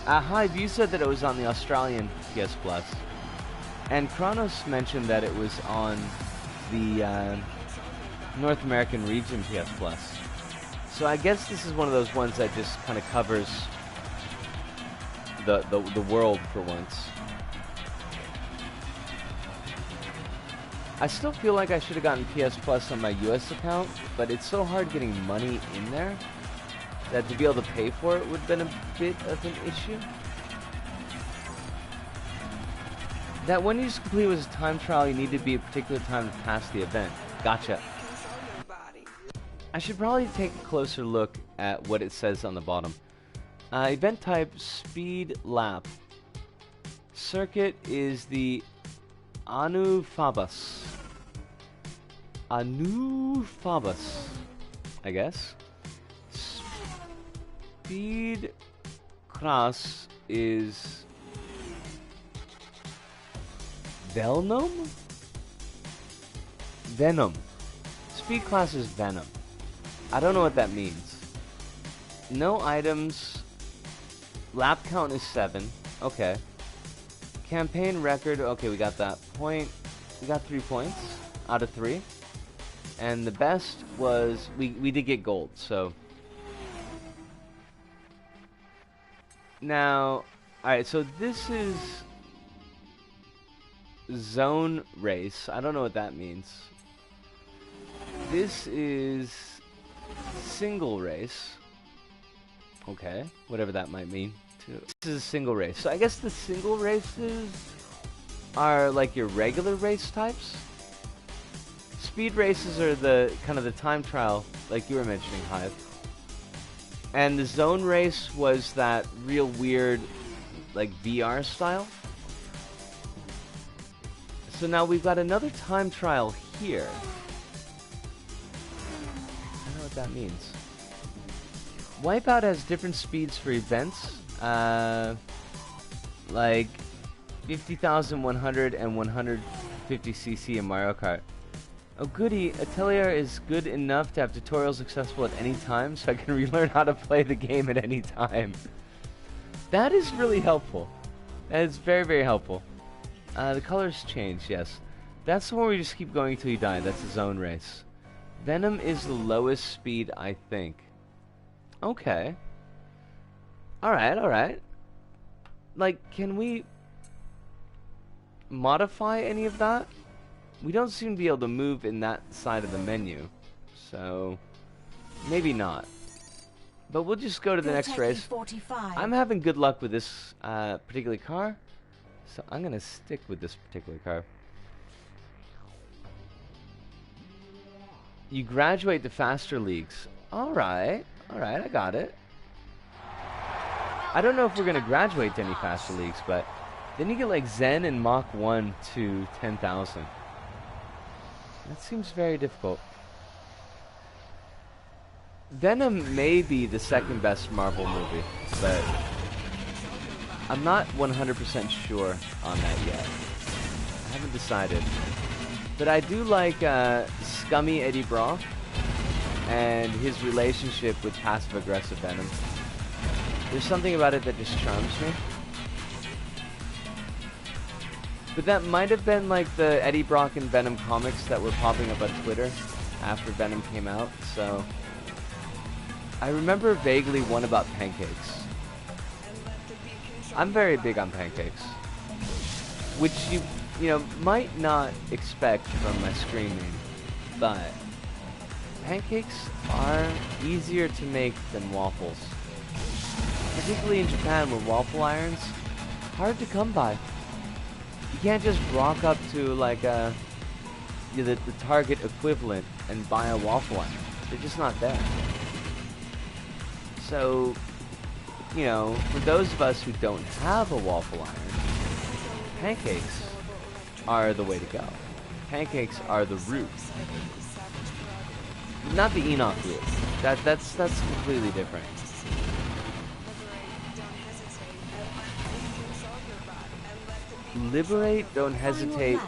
Hive, you said that it was on the Australian PS Plus. And Kronos mentioned that it was on the North American region PS Plus. So I guess this is one of those ones that just kind of covers the world for once. I still feel like I should have gotten PS Plus on my US account, but it's so hard getting money in there that to be able to pay for it would have been a bit of an issue. That when you complete was a time trial, you need to be a particular time to pass the event. Gotcha. I should probably take a closer look at what it says on the bottom. Event type, speed lap. Circuit is the Anufabus. Anufabus, I guess. Speed class is Venom? Venom. Speed class is Venom. I don't know what that means. No items. Lap count is 7. Okay. Campaign record. Okay, we got that point. We got 3 points out of 3. And the best was... We did get gold, so... Now... Alright, so this is... Zone race. I don't know what that means. This is single race. Okay, whatever that might mean. This is a single race. So I guess the single races are like your regular race types. Speed races are the kind of the time trial, like you were mentioning, Hive. And the zone race was that real weird, like VR style. So now we've got another time trial here. I don't know what that means. WipEout has different speeds for events, like 50,100 and 150cc in Mario Kart. Oh goody, PtaER is good enough to have tutorials accessible at any time, so I can relearn how to play the game at any time. That is really helpful. That is very, very helpful. The colors change, yes. That's the one where you just keep going until you die. That's the zone race. Venom is the lowest speed, I think. Okay. Alright, alright. Like, can we modify any of that? We don't seem to be able to move in that side of the menu. So, maybe not. But we'll just go to the next race. 45. I'm having good luck with this particular car. So I'm going to stick with this particular car. You graduate to faster leagues. Alright, alright, I got it. I don't know if we're going to graduate to any faster leagues, but then you get like Zen and Mach 1 to 10,000. That seems very difficult. Venom may be the second best Marvel movie, but I'm not 100% sure on that yet. I haven't decided. But I do like scummy Eddie Brock and his relationship with passive-aggressive Venom. There's something about it that just charms me. But that might have been like the Eddie Brock and Venom comics that were popping up on Twitter after Venom came out, so I remember vaguely one about pancakes. I'm very big on pancakes, which you know might not expect from my screen name, but pancakes are easier to make than waffles. Particularly in Japan, where waffle irons hard to come by. You can't just rock up to like the Target equivalent and buy a waffle iron. They're just not there. So, you know, for those of us who don't have a waffle iron, pancakes are the way to go. Pancakes are the root. Not the Enoch root. That's completely different. Liberate, don't hesitate,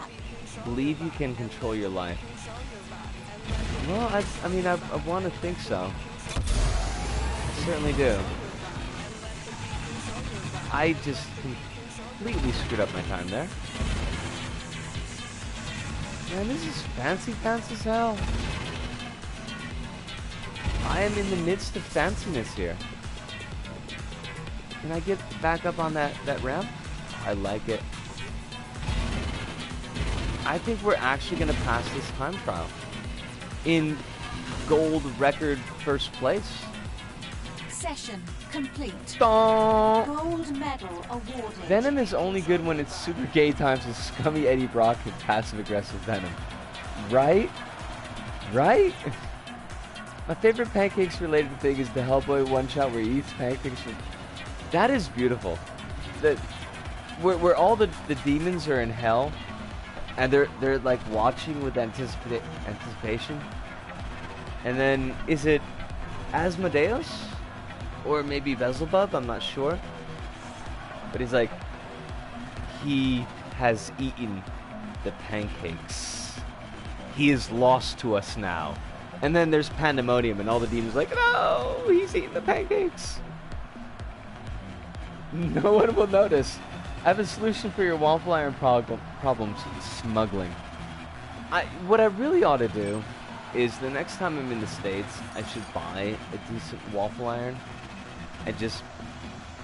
believe you can control your life. Well, I mean, I want to think so. I certainly do. I just completely screwed up my time there. Man, this is fancy as hell. I am in the midst of fanciness here. Can I get back up on that ramp? I like it. I think we're actually going to pass this time trial in gold record first place. Session complete. Donk. Gold medal awarded. Venom is only good when it's super gay times with scummy Eddie Brock and passive aggressive Venom. Right? Right? My favorite pancakes related thing is the Hellboy one shot where he eats pancakes. That is beautiful. Where all the demons are in hell. And they're like watching with anticipation. And then is it Asmodeus or maybe Beelzebub? I'm not sure. But he's like, he has eaten the pancakes. He is lost to us now. And then there's pandemonium, and all the demons are like, no, he's eating the pancakes. No one will notice. I have a solution for your waffle iron problems, smuggling. What I really ought to do is the next time I'm in the States, I should buy a decent waffle iron and just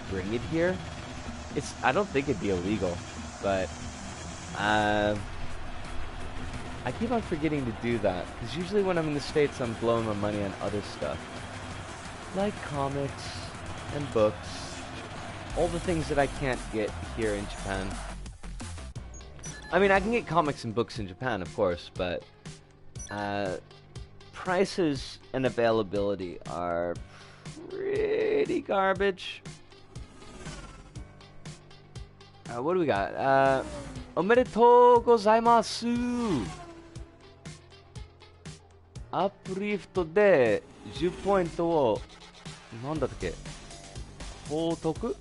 bring it here. I don't think it'd be illegal, but I keep on forgetting to do that, because usually when I'm in the States, I'm blowing my money on other stuff. Like comics and books. All the things that I can't get here in Japan. I mean, I can get comics and books in Japan, of course, but prices and availability are pretty garbage. What do we got? Omedetou gozaimasu! アップリフトで10ポイントをなんだったっけ報徳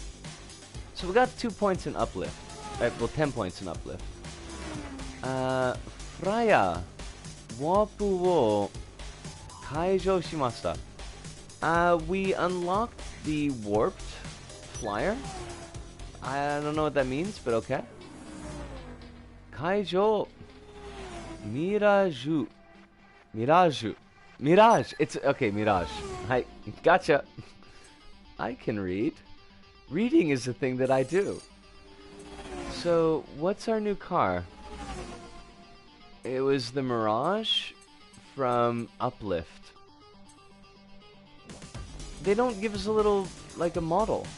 So we got 2 points in uplift. Well, 10 points in uplift. フライヤーワープを解除しました。We unlocked the warped flyer. I don't know what that means, but okay. 解除ミラージュ Mirage. Mirage. It's okay, Mirage. Hi. Gotcha. I can read. Reading is the thing that I do. So, what's our new car? It was the Mirage from Uplift. They don't give us a little, like a model.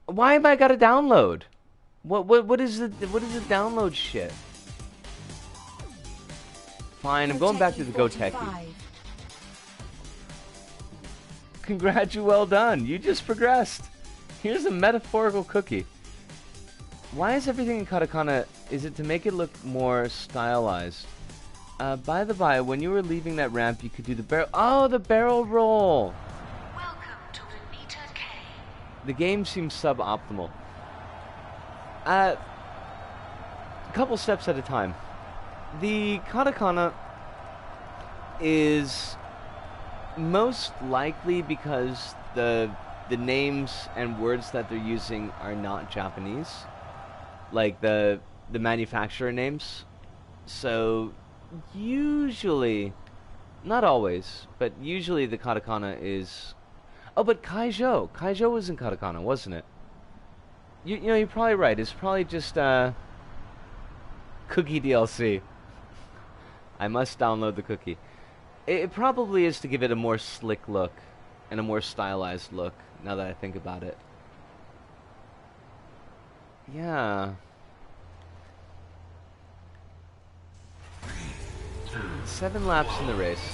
Why am I gotta download? What is the download shit? Fine, I'm going back to the Goteki. Congrats, well done. You just progressed. Here's a metaphorical cookie. Why is everything in katakana? Is it to make it look more stylized? By the by, when you were leaving that ramp, you could do the barrel. Oh, the barrel roll. Welcome to Beta K. The game seems suboptimal. A couple steps at a time. The katakana is most likely because the names and words that they're using are not Japanese, like the manufacturer names. So usually, not always, but usually the katakana is. Oh, but Kaijo was in katakana, wasn't it? You know, you're probably right. It's probably just cookie DLC. I must download the cookie. It probably is to give it a more slick look and a more stylized look, now that I think about it. Yeah. 7 laps in the race.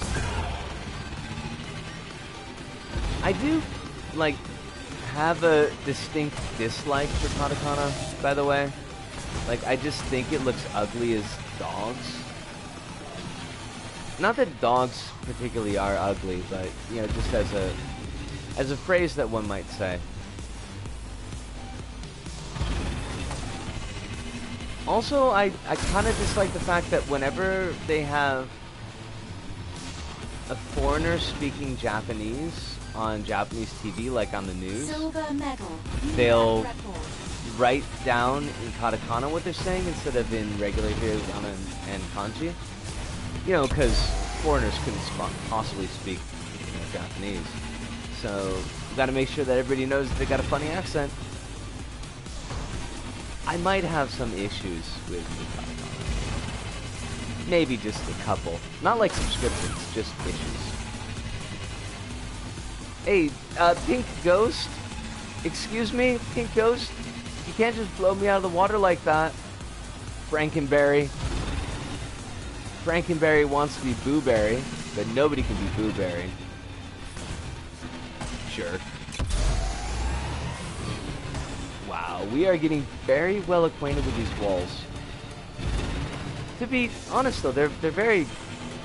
I do, like, have a distinct dislike for katakana, by the way. Like, I just think it looks ugly as dogs. Not that dogs particularly are ugly, but, you know, just as a phrase that one might say. Also, I kind of dislike the fact that whenever they have a foreigner speaking Japanese on Japanese TV, like on the news, Silver medal. they'll Record. write down in katakana what they're saying instead of in regular hiragana and kanji. You know, because foreigners couldn't possibly speak, you know, Japanese. So, you gotta make sure that everybody knows that they got a funny accent. I might have some issues with the katakana. Maybe just a couple. Not like subscriptions, just issues. Hey, Pink Ghost? Excuse me, Pink Ghost? You can't just blow me out of the water like that. Frankenberry. Frankenberry wants to be Booberry, but nobody can be Booberry. Jerk. Wow, we are getting very well acquainted with these walls. To be honest though, they're very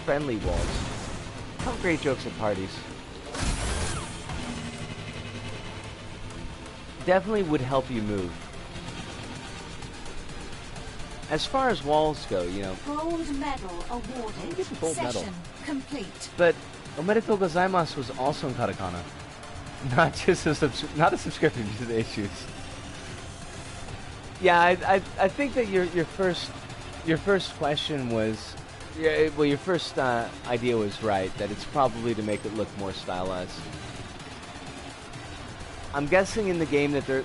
friendly walls. Tell great jokes at parties. Definitely would help you move. As far as walls go, you know. Gold medal awarded. Let me get the gold medal. Session complete. But Omedetou gozaimasu was also in katakana. Not just not a subscription, just the issues. Yeah, I think that your first question was, yeah, well, your first idea was right, that it's probably to make it look more stylized. I'm guessing in the game that they're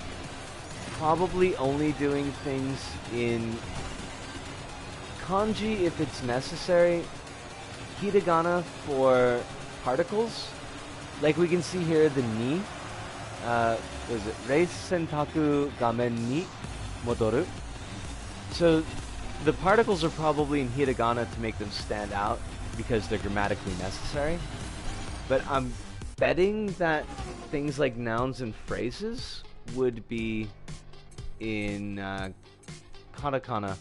probably only doing things in kanji if it's necessary, hiragana for particles. Like we can see here, the ni. Was it Reisentaku gamen ni modoru? So the particles are probably in hiragana to make them stand out because they're grammatically necessary. But I'm betting that things like nouns and phrases would be in katakana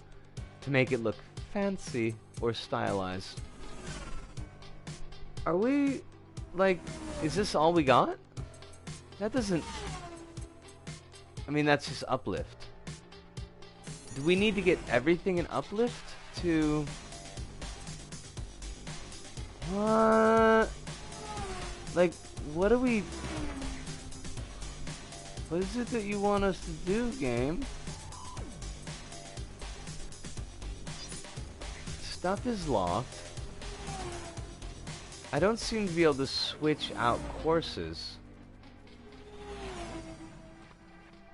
to make it look fancy or stylized. Are we, like, is this all we got? That doesn't... I mean, that's just uplift. Do we need to get everything in uplift to... What? Like, what do we... What is it that you want us to do, game? Stuff is locked. I don't seem to be able to switch out courses.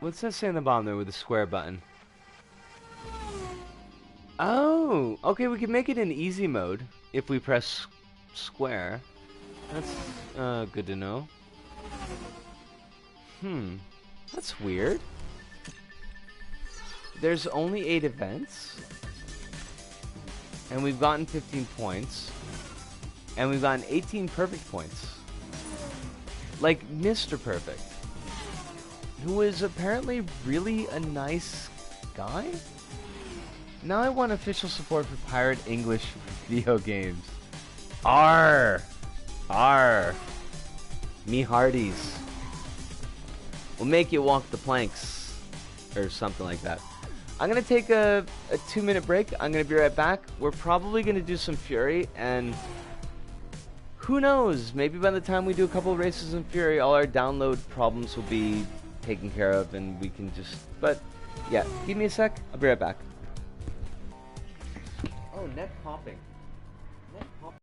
What's that say on the bottom there with the square button? Oh! Okay, we can make it in easy mode if we press square. That's good to know. That's weird. There's only 8 events. And we've gotten 15 points. And we've gotten 18 perfect points. Like Mr. Perfect. Who is apparently really a nice guy? Now I want official support for Pirate English video games. R. Me hearties. We'll make you walk the planks. Or something like that. I'm going to take a 2-minute break. I'm going to be right back. We're probably going to do some Fury. And who knows? Maybe by the time we do a couple of races in Fury, all our download problems will be taken care of. And we can just... But, yeah. Give me a sec. I'll be right back. Oh, neck popping. Neck popping.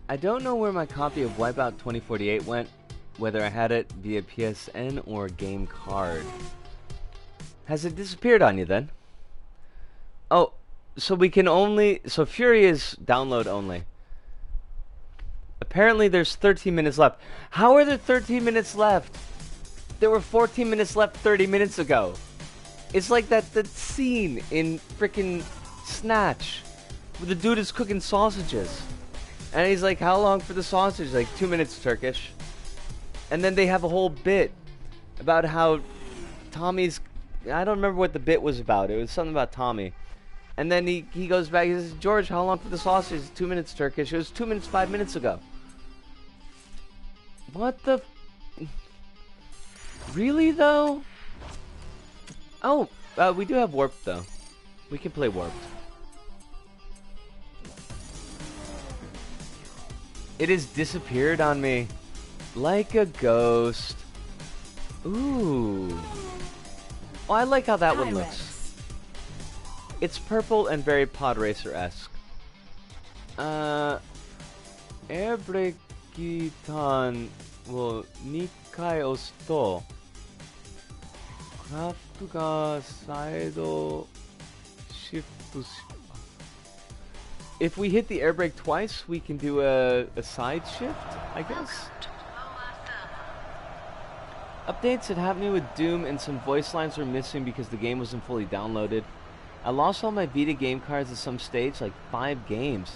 I don't know where my copy of Wipeout 2048 went, whether I had it via PSN or game card. Has it disappeared on you then? Oh, so we can only... So Fury is download only. Apparently there's 13 minutes left. How are there 13 minutes left? There were 14 minutes left 30 minutes ago. It's like that scene in frickin' Snatch where the dude is cooking sausages. And he's like, how long for the sausage? Like, 2 minutes, Turkish. And then they have a whole bit about how Tommy's... I don't remember what the bit was about. It was something about Tommy. And then he goes back, he says, George, how long for the sausage? 2 minutes, Turkish. It was 2 minutes, 5 minutes ago. What the... Really, though? Oh, we do have Warped, though. We can play Warped. It has disappeared on me. Like a ghost. Ooh. Oh, I like how that one looks. It's purple and very Pod Racer-esque. Air brake 기탄 뭐 2回 押すと クラフトがサイドシフトし If we hit the air brake twice, we can do a side shift, I guess. Updates had happened with Doom and some voice lines were missing because the game wasn't fully downloaded. I lost all my Vita game cards at some stage, like 5 games.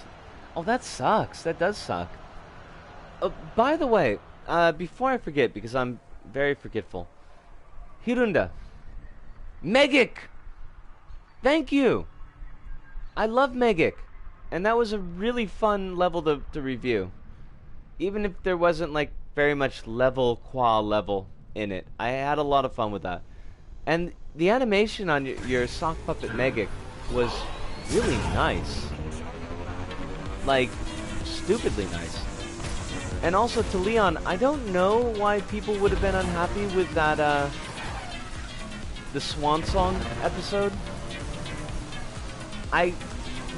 Oh, that sucks. That does suck. By the way, before I forget, because I'm very forgetful. Hirunda. Megic! Thank you! I love Megic. And that was a really fun level to review. Even if there wasn't, like, very much level in it. I had a lot of fun with that. And the animation on your sock puppet Megic was really nice. Like, stupidly nice. And also to Leon, I don't know why people would have been unhappy with that, the Swan Song episode. I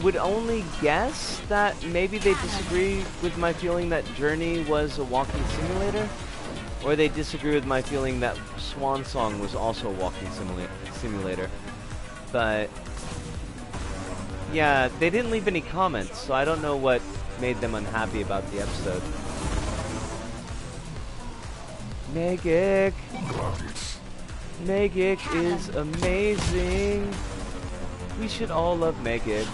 would only guess that maybe they disagree with my feeling that Journey was a walking simulator, or they disagree with my feeling that Swan Song was also a walking simulator. But yeah, they didn't leave any comments, so I don't know what made them unhappy about the episode. Megic! Megic is amazing! We should all love Megic.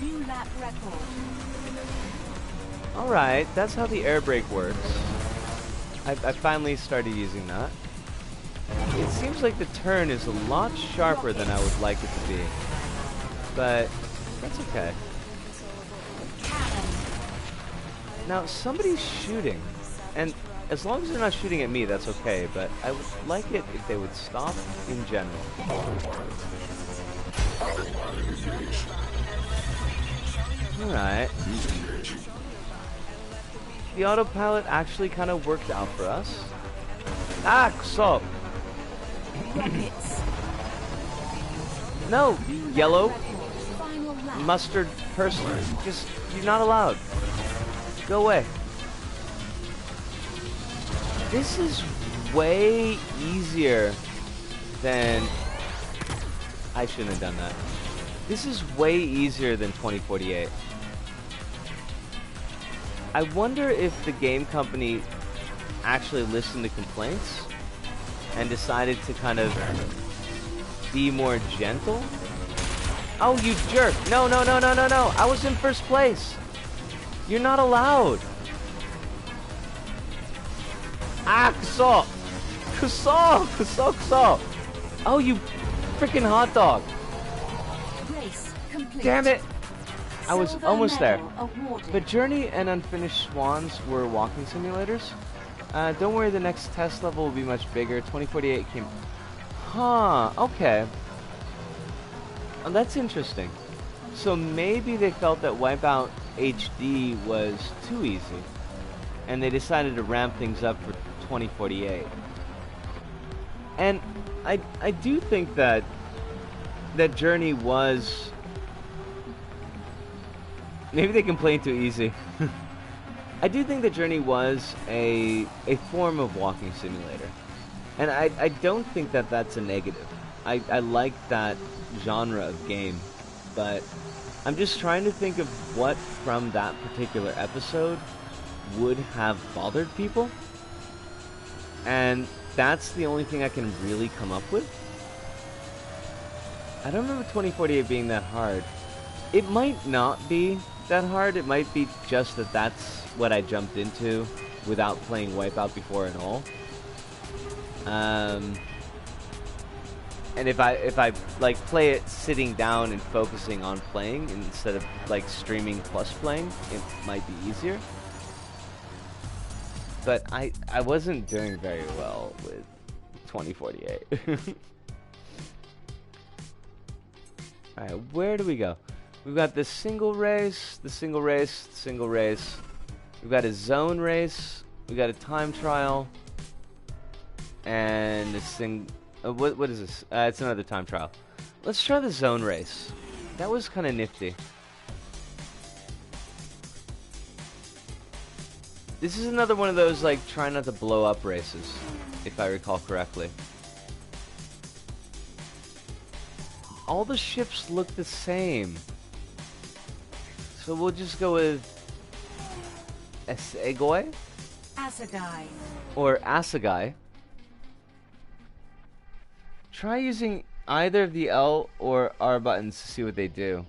New lap record. Alright, that's how the air brake works. I finally started using that. It seems like the turn is a lot sharper than I would like it to be. But that's okay. Now, somebody's shooting. And as long as they're not shooting at me, that's okay. But I would like it if they would stop in general. Alright. The autopilot actually kind of worked out for us. Ah, so. No, yellow mustard person. Just, you're not allowed. Go away. This is way easier than... I shouldn't have done that. This is way easier than 2048. I wonder if the game company actually listened to complaints and decided to kind of be more gentle. Oh, you jerk. No, no, no, no, no, no. I was in first place. You're not allowed. Ah, kuso. Kuso, kuso, kuso. Oh, you freaking hot dog. Race complete. Damn it. I was Silver almost there. medal awarded. But Journey and Unfinished Swans were walking simulators. Don't worry, the next test level will be much bigger. 2048 came... Huh, okay. Oh, that's interesting. So maybe they felt that Wipeout HD was too easy. And they decided to ramp things up for 2048. And I do think that Journey was Maybe they complain too easy. I do think the journey was a form of walking simulator. And I don't think that that's a negative. I like that genre of game. But I'm just trying to think of what from that particular episode would have bothered people. And that's the only thing I can really come up with. I don't remember 2048 being that hard. It might not be that hard. It might be just that that's what I jumped into without playing WipEout before at all. And if I like play it sitting down and focusing on playing instead of like streaming plus playing, it might be easier. But I wasn't doing very well with 2048. Alright, where do we go? We've got the single race, the single race, the single race. We've got a zone race. We've got a time trial. And a what is this? It's another time trial. Let's try the zone race. That was kind of nifty. This is another one of those, like, try not to blow up races, if I recall correctly. All the ships look the same. So we'll just go with Asagoi? Asagai. Or Asagai. Try using either of the L or R buttons to see what they do.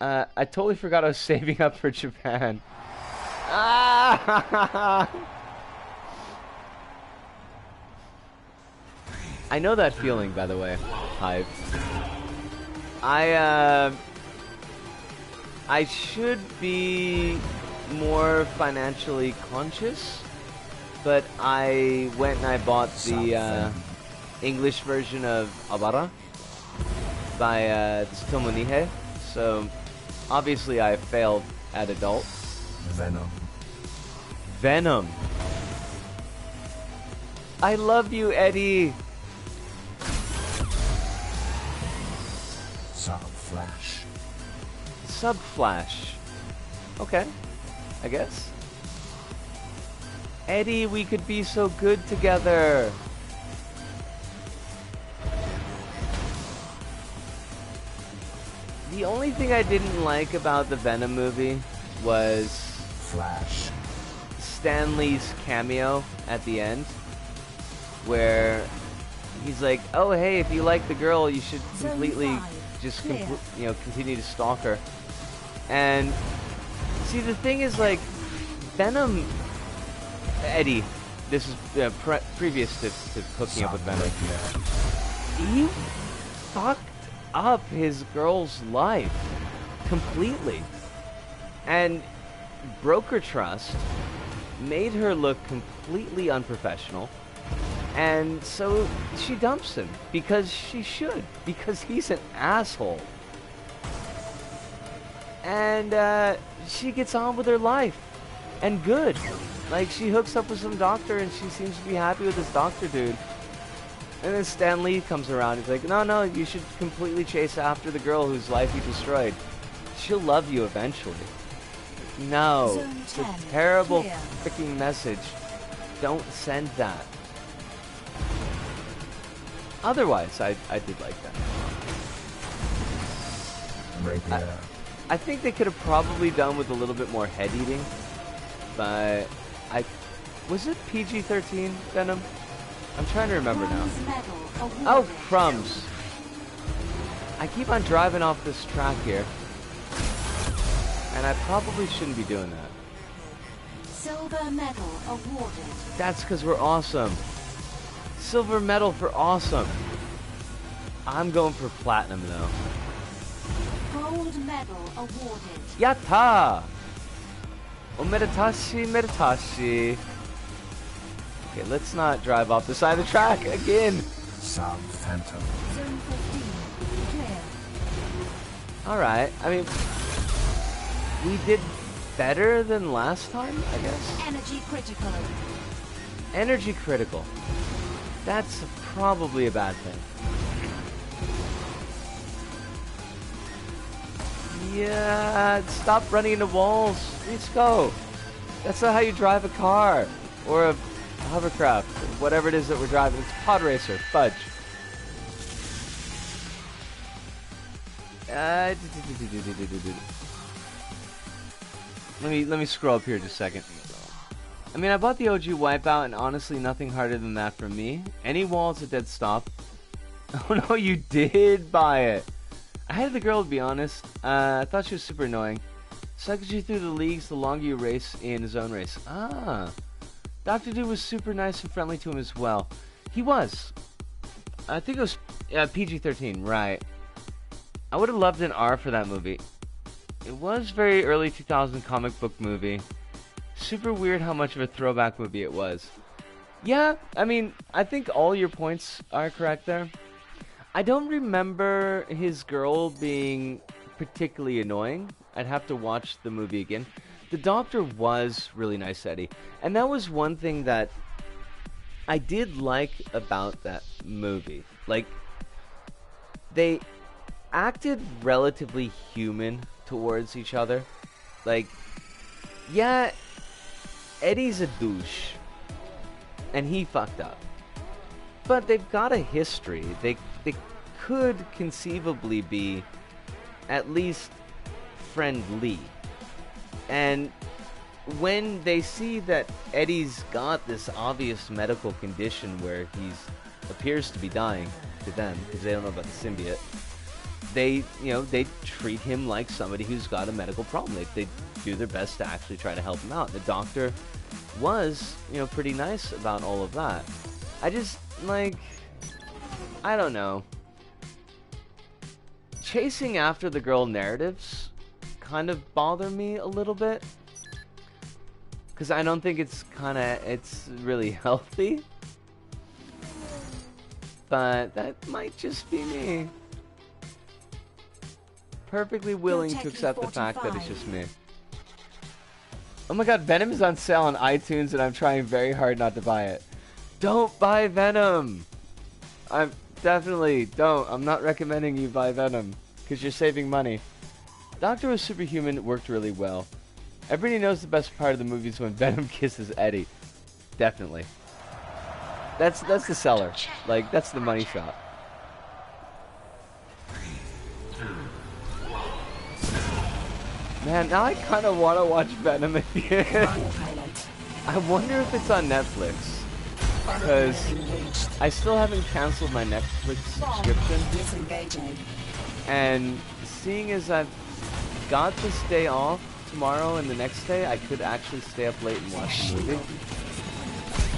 I totally forgot I was saving up for Japan. Ah! I know that feeling, by the way. Hive. I should be more financially conscious, but I went and I bought the English version of Abara by Tsutomu Nihei, so obviously I failed at adult. Venom. Venom. I love you, Eddie. Sub-Flash. Sub-Flash. Okay, I guess. Eddie, we could be so good together. The only thing I didn't like about the Venom movie was Flash. Stan Lee's cameo at the end, where he's like, "Oh, hey, if you like the girl, you should completely just continue to stalk her." And see, the thing is, like, Venom, Eddie, this is previous to hooking up with Venom. He fucked up his girl's life completely, and broke her trust, made her look completely unprofessional, and so she dumps him because she should, because he's an asshole. And she gets on with her life, and good. Like, she hooks up with some doctor and she seems to be happy with this doctor dude. And then Stan Lee comes around. He's like, no, you should completely chase after the girl whose life you destroyed. She'll love you eventually. No, it's a terrible freaking message. Don't send that. Otherwise, I did like that. Rapier. I think they could have probably done with a little bit more head eating, but was it PG-13 Venom? I'm trying to remember now. Oh, crumbs! I keep on driving off this track here, and I probably shouldn't be doing that. Silver medal awarded. That's because we're awesome. Silver medal for awesome. I'm going for platinum though. Gold medal awarded. Yatta! Omedatashi, medatashi. Okay, let's not drive off the side of the track again. Sub Phantom. Zone 15 clear. Alright, I mean, we did better than last time, I guess. Energy critical. Energy critical. That's probably a bad thing. Yeah, stop running into walls. Let's go. That's not how you drive a car. Or a hovercraft. Whatever it is that we're driving. It's Pod Racer. Fudge. Let me scroll up here just a second. I mean, I bought the OG Wipeout, and honestly, nothing harder than that for me. Any wall's a dead stop. Oh no, you did buy it. I hated the girl, to be honest. I thought she was super annoying. Sucked you through the leagues the longer you race in a zone race. Ah. Dr. Dude was super nice and friendly to him as well. He was. I think it was PG-13, right. I would have loved an R for that movie. It was very early 2000 comic book movie. Super weird how much of a throwback movie it was. Yeah, I mean, I think all your points are correct there. I don't remember his girl being particularly annoying. I'd have to watch the movie again. The doctor was really nice to Eddie. And that was one thing that I did like about that movie. Like, they acted relatively human towards each other. Like, yeah, Eddie's a douche. And he fucked up. But they've got a history. They could conceivably be at least friendly. And when they see that Eddie's got this obvious medical condition where he appears to be dying to them because they don't know about the symbiote, they treat him like somebody who's got a medical problem. They do their best to actually try to help him out. The doctor was, pretty nice about all of that. I just, I don't know. Chasing after the girl narratives kind of bother me a little bit. Because I don't think it's really healthy. But that might just be me. Perfectly willing to accept the fact that it's just me. Oh my god, Venom is on sale on iTunes and I'm trying very hard not to buy it. Don't buy Venom! I'm definitely don't. I'm not recommending you buy Venom. Because you're saving money. Doctor was superhuman, worked really well. Everybody knows the best part of the movie is when Venom kisses Eddie. Definitely. That's the seller. Like, that's the money shot. Man, now I kind of want to watch Venom again. I wonder if it's on Netflix. Because I still haven't canceled my Netflix subscription. And seeing as I've got this day off tomorrow and the next day, I could actually stay up late and watch the movie.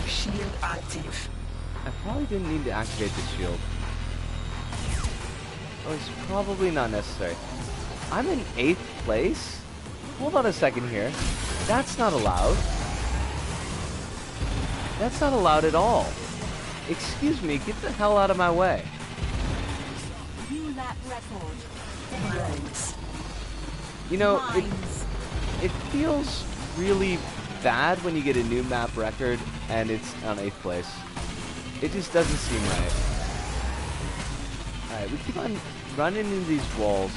Shield active. I probably didn't need to activate the shield. Oh, it's probably not necessary. I'm in 8th place? Hold on a second here. That's not allowed. That's not allowed at all. Excuse me, get the hell out of my way. New lap record. It feels really bad when you get a new map record and it's on 8th place. It just doesn't seem right. Alright, we keep on running into these walls.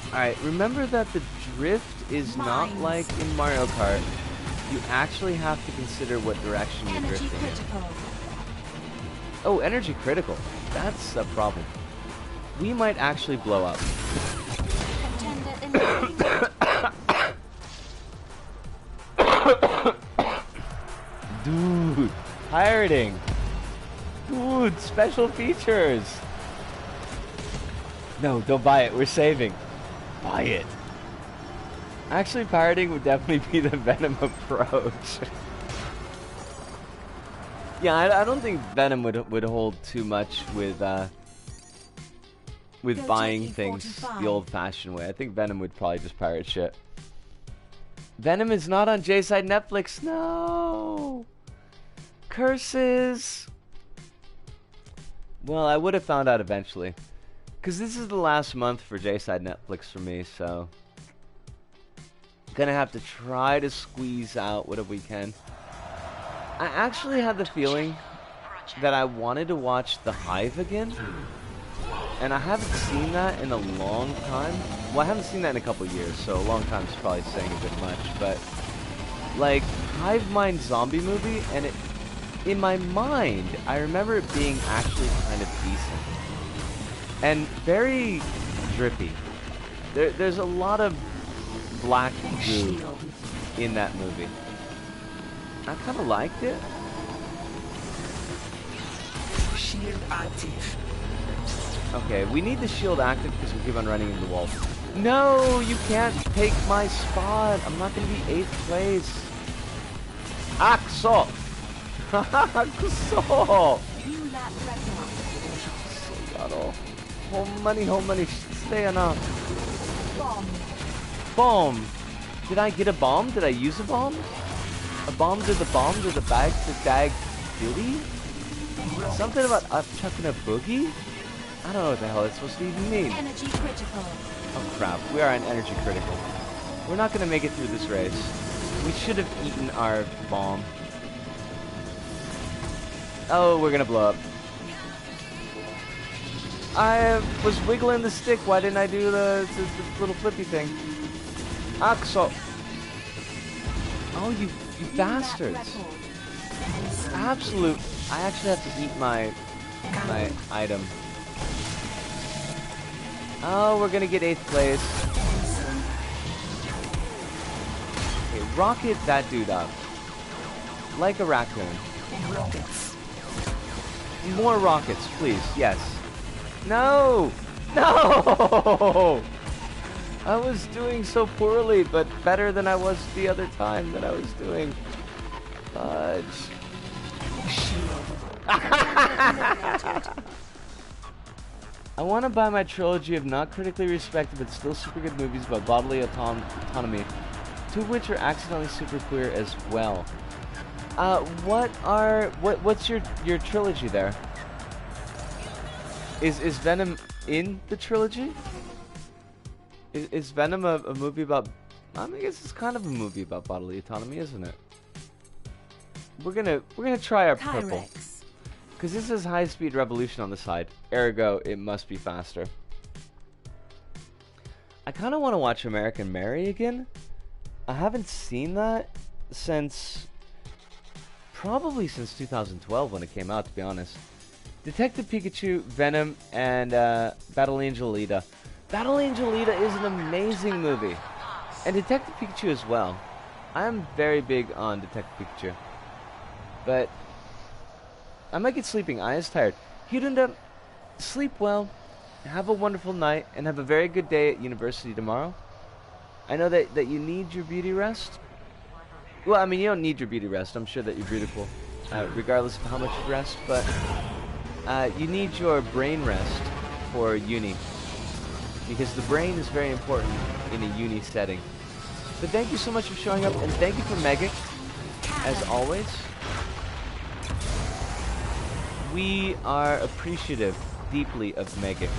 Alright, remember that the drift is not like in Mario Kart. You actually have to consider what direction you're Energy drifting in. critical. Oh, energy critical. That's a problem. We might actually blow up. Contender eliminated. Dude, pirating. Dude, special features. No, don't buy it. We're saving. Buy it. Actually, pirating would definitely be the Venom approach. Yeah, I don't think Venom would hold too much with buying things the old-fashioned way. I think Venom would probably just pirate shit. Venom is not on J-Side Netflix. No. Curses. Well, I would have found out eventually. Because this is the last month for J-Side Netflix for me, so... Gonna have to try to squeeze out whatever we can. I actually had the feeling that I wanted to watch The Hive again. And I haven't seen that in a long time. well, I haven't seen that in a couple years, so a long time's probably saying a bit much, but like Hive Mind zombie movie, and it, in my mind, I remember it being actually kind of decent and very drippy. There's a lot of black goo in that movie. I kind of liked it. Shield active. Okay, we need the shield active because we keep on running into the wall. No, you can't take my spot. I'm not going to be 8th place. Axel! Axel! Home money, stay enough. Bomb. Did I get a bomb? Did I use a bomb? A bomb to the bomb to the bag to dag ditty? Something about chucking a boogie? I don't know what the hell it's supposed to even mean. Energy critical. Oh crap, we are an energy critical. We're not gonna make it through this race. We should have eaten our bomb. Oh, we're gonna blow up. I was wiggling the stick. Why didn't I do the little flippy thing? Axel. Oh, you bastards. Absolute. I actually have to eat my item. Oh, we're gonna get 8th place. Okay, rocket that dude up. Like a raccoon. Rockets. More rockets, please. Yes. No! No! I was doing so poorly, but better than I was the other time that I was doing. Fudge. I want to buy my trilogy of not critically respected but still super good movies about bodily autonomy, two of which are accidentally super queer as well. What's your trilogy there? Is Venom in the trilogy? Is Venom a movie about... I guess it's kind of a movie about bodily autonomy, isn't it? We're gonna try our purple. Because this is high-speed revolution on the side. Ergo, it must be faster. I kind of want to watch American Mary again. I haven't seen that since... probably since 2012 when it came out, to be honest. Detective Pikachu, Venom, and Battle Angel Alita. Battle Angel Alita is an amazing movie. And Detective Pikachu as well. I am very big on Detective Pikachu. But I might get sleeping. I is tired. You'd end up sleep well, have a wonderful night, and have a very good day at university tomorrow. I know that you need your beauty rest. Well, I mean, you don't need your beauty rest. I'm sure that you're beautiful, regardless of how much you rest. But you need your brain rest for uni, because the brain is very important in a uni setting. But thank you so much for showing up, and thank you for Megan, as always. We are appreciative, deeply, of Megan.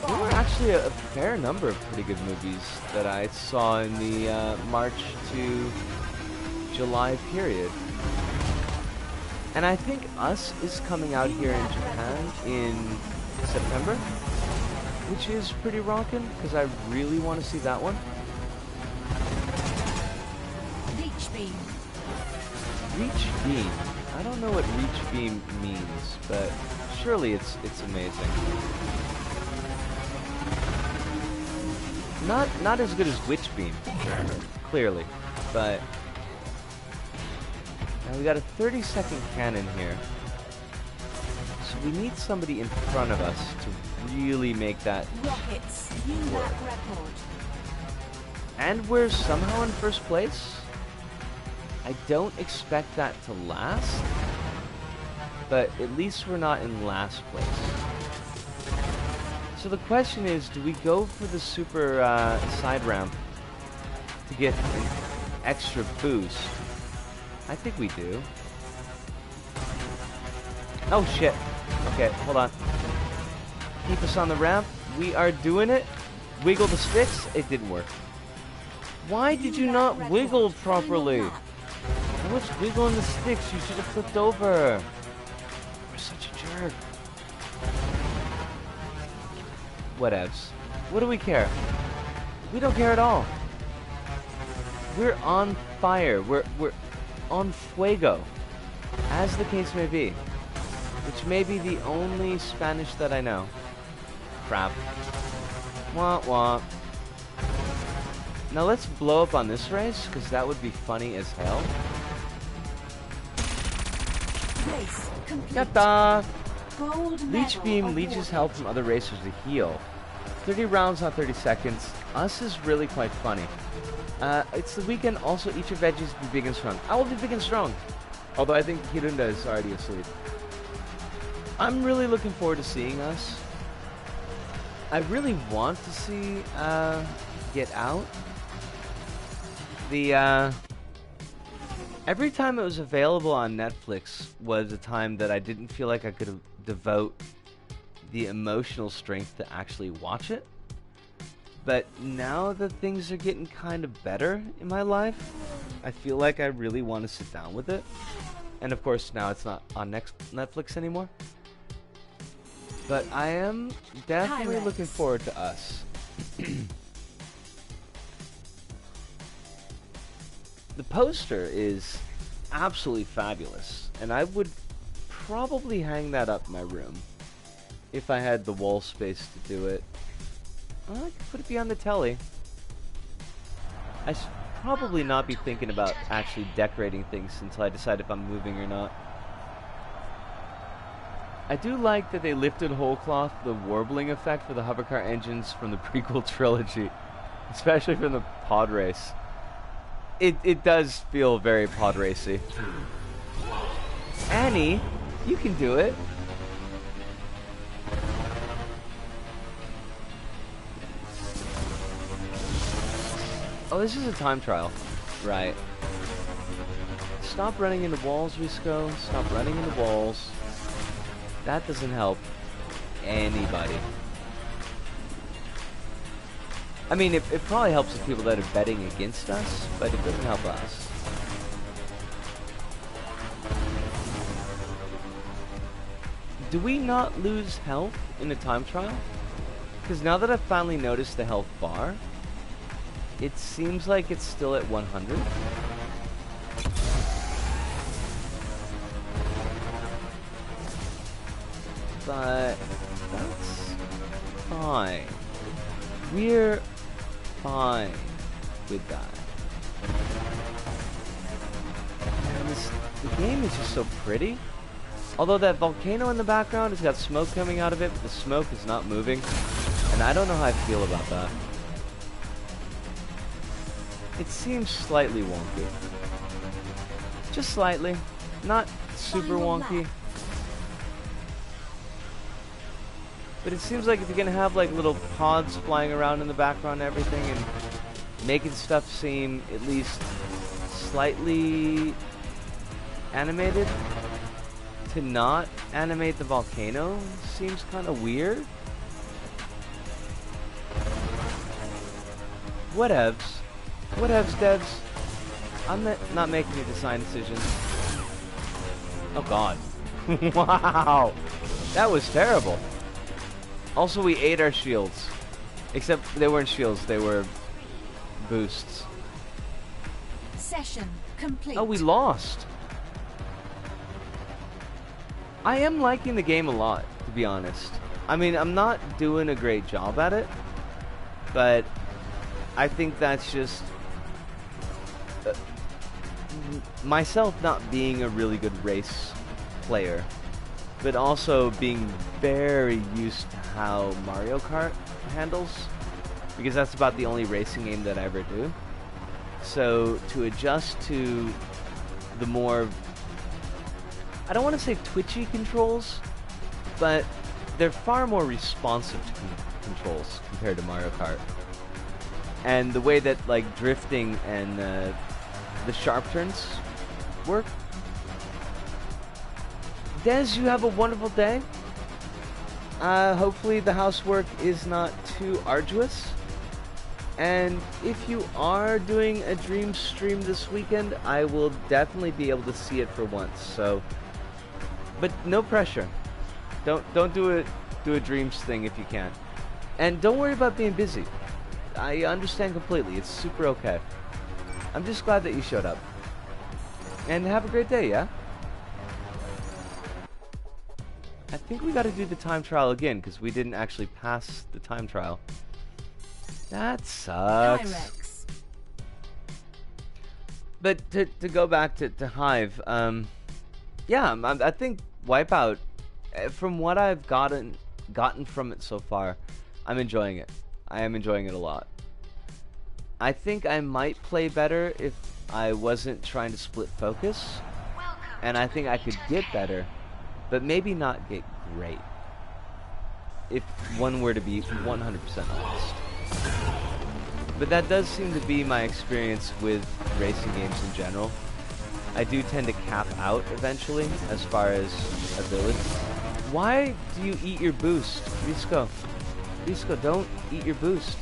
There were actually a fair number of pretty good movies that I saw in the March to July period. And I think Us is coming out here in Japan in September, which is pretty rockin', because I really want to see that one. Reach beam. Reach beam. I don't know what reach beam means, but surely it's amazing. Not as good as witch beam, clearly, but now we got a 30-second cannon here. So we need somebody in front of us to really make that Rockets. New lap record. And we're somehow in first place. I don't expect that to last, but at least we're not in last place. So the question is, do we go for the super side ramp to get an extra boost? I think we do. Oh shit. Okay, hold on. Keep us on the ramp. We are doing it. Wiggle the sticks. It didn't work. Why did you not wiggle properly? What's wiggling the sticks? You should have flipped over. such a jerk. Whatevs. What do we care? We don't care at all. We're on fire. We're on fuego, as the case may be. Which may be the only Spanish that I know. Crap. Wah wah. Now let's blow up on this race, because that would be funny as hell. Race complete. Yatta! Gold Leech medal Beam awarded. leeches help from other racers to heal. 30 rounds on 30 seconds. Us is really quite funny. It's the weekend, also eat your veggies, be big and strong. I will be big and strong. Although I think Hirunda is already asleep. I'm really looking forward to seeing us. I really want to see Get Out. Every time it was available on Netflix was a time that I didn't feel like I could devote the emotional strength to actually watch it. But now that things are getting kind of better in my life, I feel like I really want to sit down with it. And of course, now it's not on Netflix anymore. But I am definitely Pyrex. looking forward to Us. The poster is absolutely fabulous, and I would probably hang that up in my room if I had the wall space to do it. I could put it behind the telly. I should probably not be thinking about actually decorating things until I decide if I'm moving or not. I do like that they lifted whole cloth the warbling effect for the hovercar engines from the prequel trilogy, especially from the pod race. It does feel very pod racy. Annie, you can do it. Oh, this is a time trial. Right. Stop running into walls, Risco. Stop running into walls. That doesn't help anybody. I mean, it probably helps the people that are betting against us, but it doesn't help us. Do we not lose health in a time trial? Because now that I've finally noticed the health bar, it seems like it's still at 100. But that's fine. We're fine with that. And the game is just so pretty. Although that volcano in the background has got smoke coming out of it, but the smoke is not moving. And I don't know how I feel about that. It seems slightly wonky. Just slightly. Not super wonky. But it seems like if you're gonna have like little pods flying around in the background and everything and making stuff seem at least slightly animated, to not animate the volcano seems kind of weird. Whatevs. Whatevs, devs. I'm not making a design decision. Oh god. Wow. That was terrible. Also, we ate our shields. Except they weren't shields, they were boosts. Session complete. Oh, we lost. I am liking the game a lot, to be honest. I mean, I'm not doing a great job at it, but I think that's just myself not being a really good race player, but also being very used to how Mario Kart handles, because that's about the only racing game that I ever do. So to adjust to the more, I don't want to say twitchy controls, but they're far more responsive to controls compared to Mario Kart. And the way that like drifting and the sharp turns work. Des, you have a wonderful day. Hopefully the housework is not too arduous. And if you are doing a dream stream this weekend, I will definitely be able to see it for once. So But no pressure. Don't do a dreams thing if you can't. And don't worry about being busy. I understand completely. It's super okay. I'm just glad that you showed up. And have a great day, yeah? I think we got to do the time trial again because we didn't actually pass the time trial. That sucks. Pyrex. But to go back to Hive, yeah, I think WipEout, from what I've gotten from it so far, I'm enjoying it. I am enjoying it a lot. I think I might play better if I wasn't trying to split focus, and I think I could get better, but maybe not get great, if one were to be 100% honest. But that does seem to be my experience with racing games in general. I do tend to cap out eventually as far as ability. Why do you eat your boost? Risco, don't eat your boost.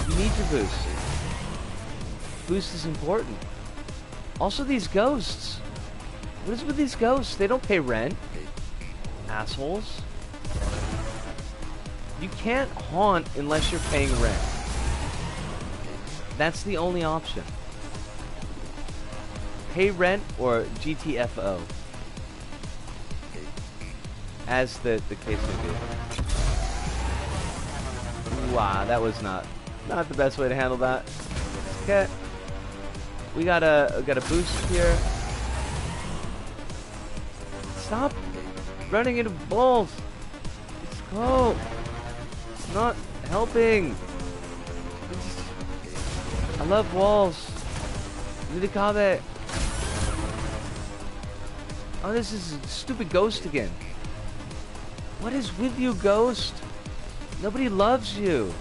You need your boost. Boost is important. Also, these ghosts. What is with these ghosts? They don't pay rent. Assholes. You can't haunt unless you're paying rent. That's the only option. Pay rent or GTFO. As the case may be. Wow, that was not the best way to handle that. Okay. We got a boost here. Stop running into balls. Let's go. It's not helping. I love walls. Nidikabe. Oh, this is a stupid ghost again. What is with you, ghost? Nobody loves you.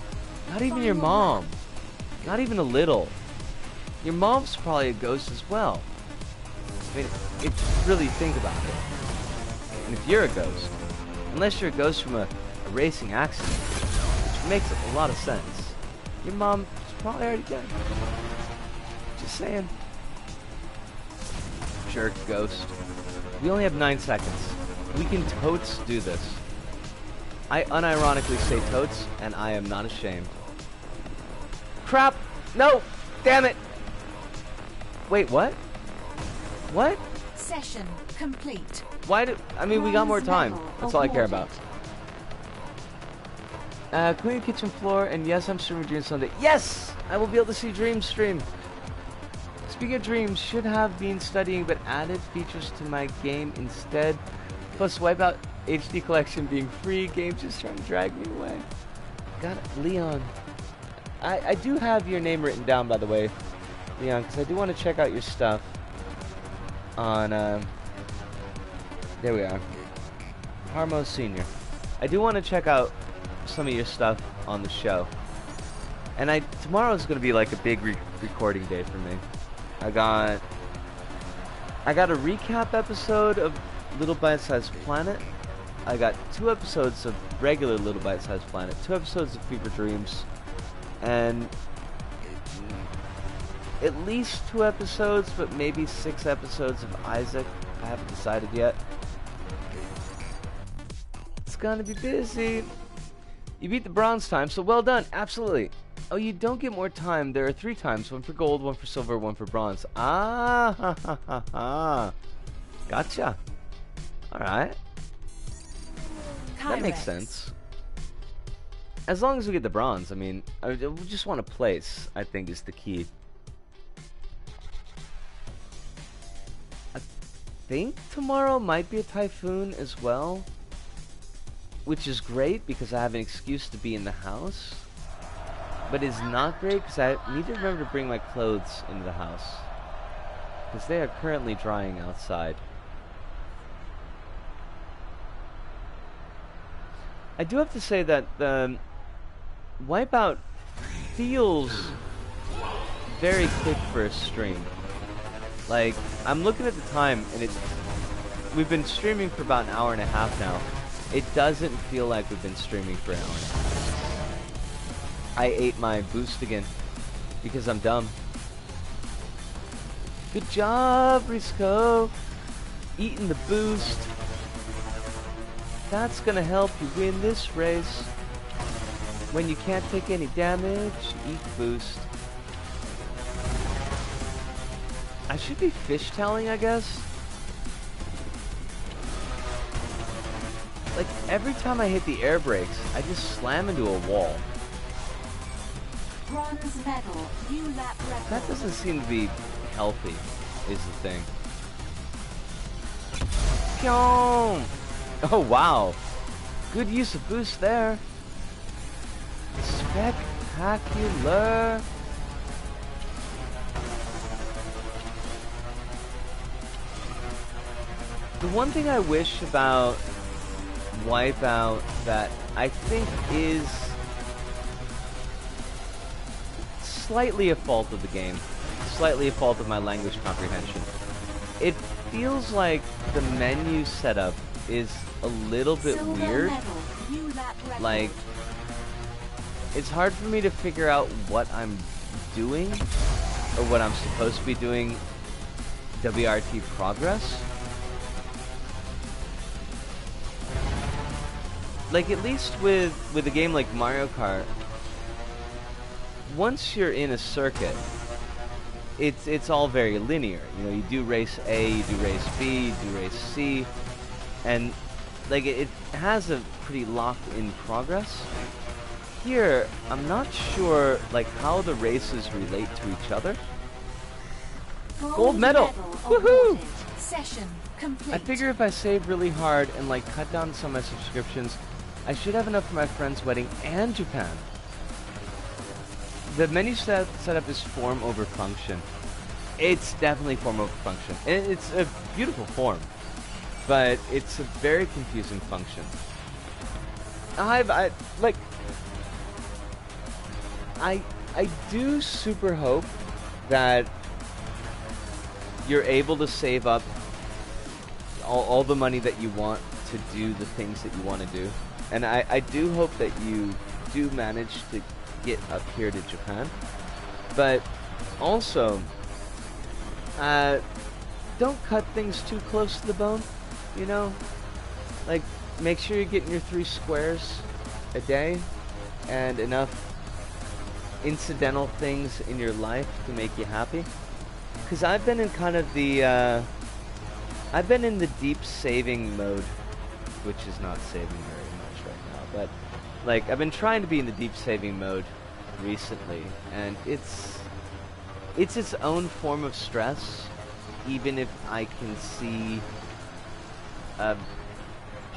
Not even your mom. Not even a little. Your mom's probably a ghost as well. I mean, if you really think about it. And if you're a ghost, unless you're a ghost from a racing accident, which makes a lot of sense, your mom is probably already dead. Just saying. Jerk ghost. We only have 9 seconds. We can totes do this. I unironically say totes, and I am not ashamed. Crap! No! Damn it! Wait, what? What? Session complete. Why do... I mean, we got more time. That's all I care about. Clean the kitchen floor, and yes, I'm streaming Dreams Sunday. Yes! I will be able to see Dreams stream. Speaking of Dreams, should have been studying, but added features to my game instead. Plus, WipEout HD collection being free. Games just trying to drag me away. Got it. Leon. I do have your name written down, by the way, Leon, because I do want to check out your stuff on, there we are. Harmo Senior. I do want to check out some of your stuff on the show. And tomorrow's going to be like a big recording day for me. I got a recap episode of Little Bite-Sized Planet. I got 2 episodes of regular Little Bite-Sized Planet, 2 episodes of Fever Dreams, and at least 2 episodes, but maybe 6 episodes of Isaac. I haven't decided yet. It's gonna be busy. You beat the bronze time, so well done. Absolutely. Oh, you don't get more time. There are 3 times. 1 for gold, 1 for silver, 1 for bronze. Ah, ha, ha, ha, ha. Gotcha. Alright. That makes sense. As long as we get the bronze, I mean, we just want to place, I think, is the key. I think tomorrow might be a typhoon as well, which is great because I have an excuse to be in the house, but it's not great because I need to remember to bring my clothes into the house because they are currently drying outside. I do have to say that WipEout feels very quick for a stream. Like, I'm looking at the time, and we've been streaming for about an hour and a half now. It doesn't feel like we've been streaming for an hour and a half. I ate my boost again, because I'm dumb. Good job, Risco! Eating the boost. that's gonna help you win this race. When you can't take any damage, eat boost. I should be fishtailing, I guess. Like, every time I hit the air brakes, I just slam into a wall. Bronze medal. New lap record. That doesn't seem to be healthy, is the thing. Pyong! Oh, wow. Good use of boost there. Spectacular. The one thing I wish about WipEout that I think is slightly a fault of the game, slightly a fault of my language comprehension. It feels like the menu setup is a little bit Silver weird. medal. New lap record. Like, it's hard for me to figure out what I'm doing or what I'm supposed to be doing WRT progress. Like, at least with a game like Mario Kart, once you're in a circuit, it's all very linear. You know, you do race A, you do race B, you do race C, and like it has a pretty locked-in progress. Here, I'm not sure like how the races relate to each other. Gold medal! Woohoo! awarded. Session complete. I figure if I save really hard and like cut down some of my subscriptions, I should have enough for my friend's wedding and Japan. The menu setup is form over function. It's definitely form over function. And it's a beautiful form, but it's a very confusing function. I do super hope that you're able to save up all the money that you want to do the things that you want to do. And I do hope that you do manage to get up here to Japan. But also, don't cut things too close to the bone, you know? Like, make sure you're getting your 3 squares a day and enough incidental things in your life to make you happy. Because I've been in kind of the, I've been in the deep saving mode, which is not saving very much right now, but like I've been trying to be in the deep saving mode recently, and it's its own form of stress, even if I can see a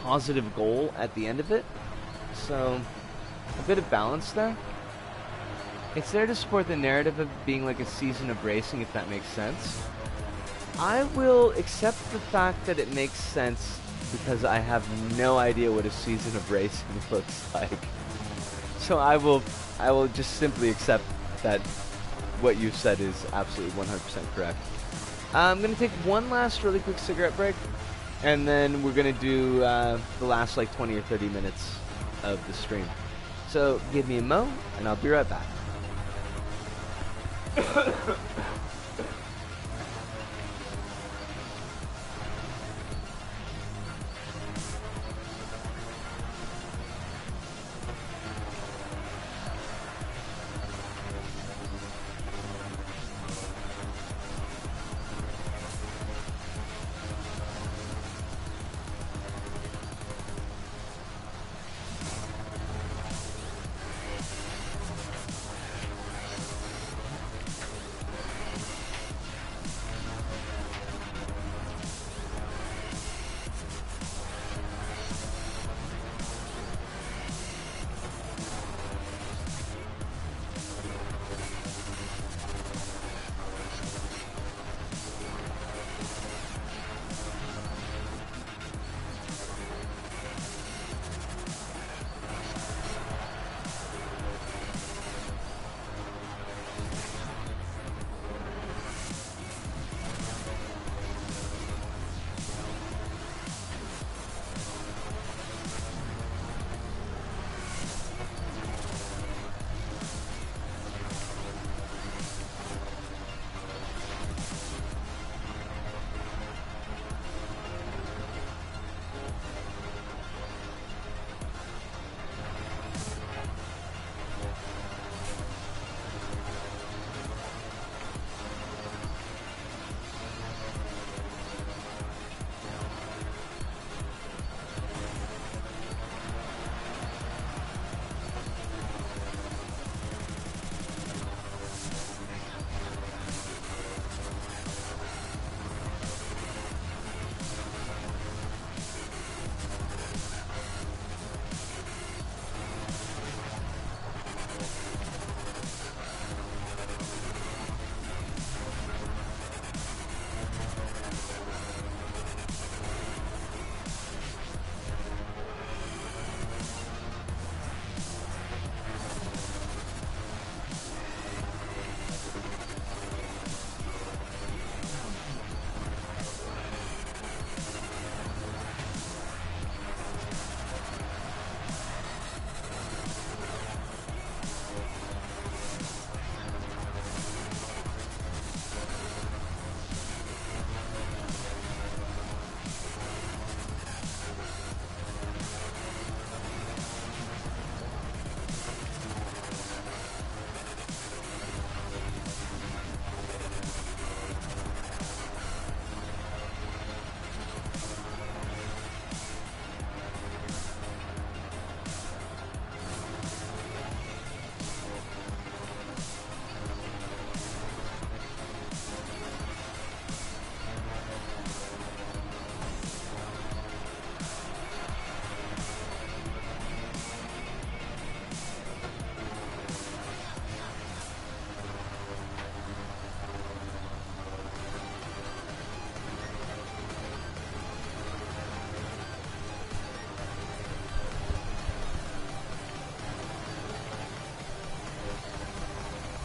positive goal at the end of it. So a bit of balance there. It's there to support the narrative of being like a season of racing, if that makes sense. I will accept the fact that it makes sense because I have no idea what a season of racing looks like. So I will just simply accept that what you said is absolutely 100% correct. I'm going to take one last really quick cigarette break, and then we're going to do the last like 20 or 30 minutes of the stream. So give me a mo, and I'll be right back.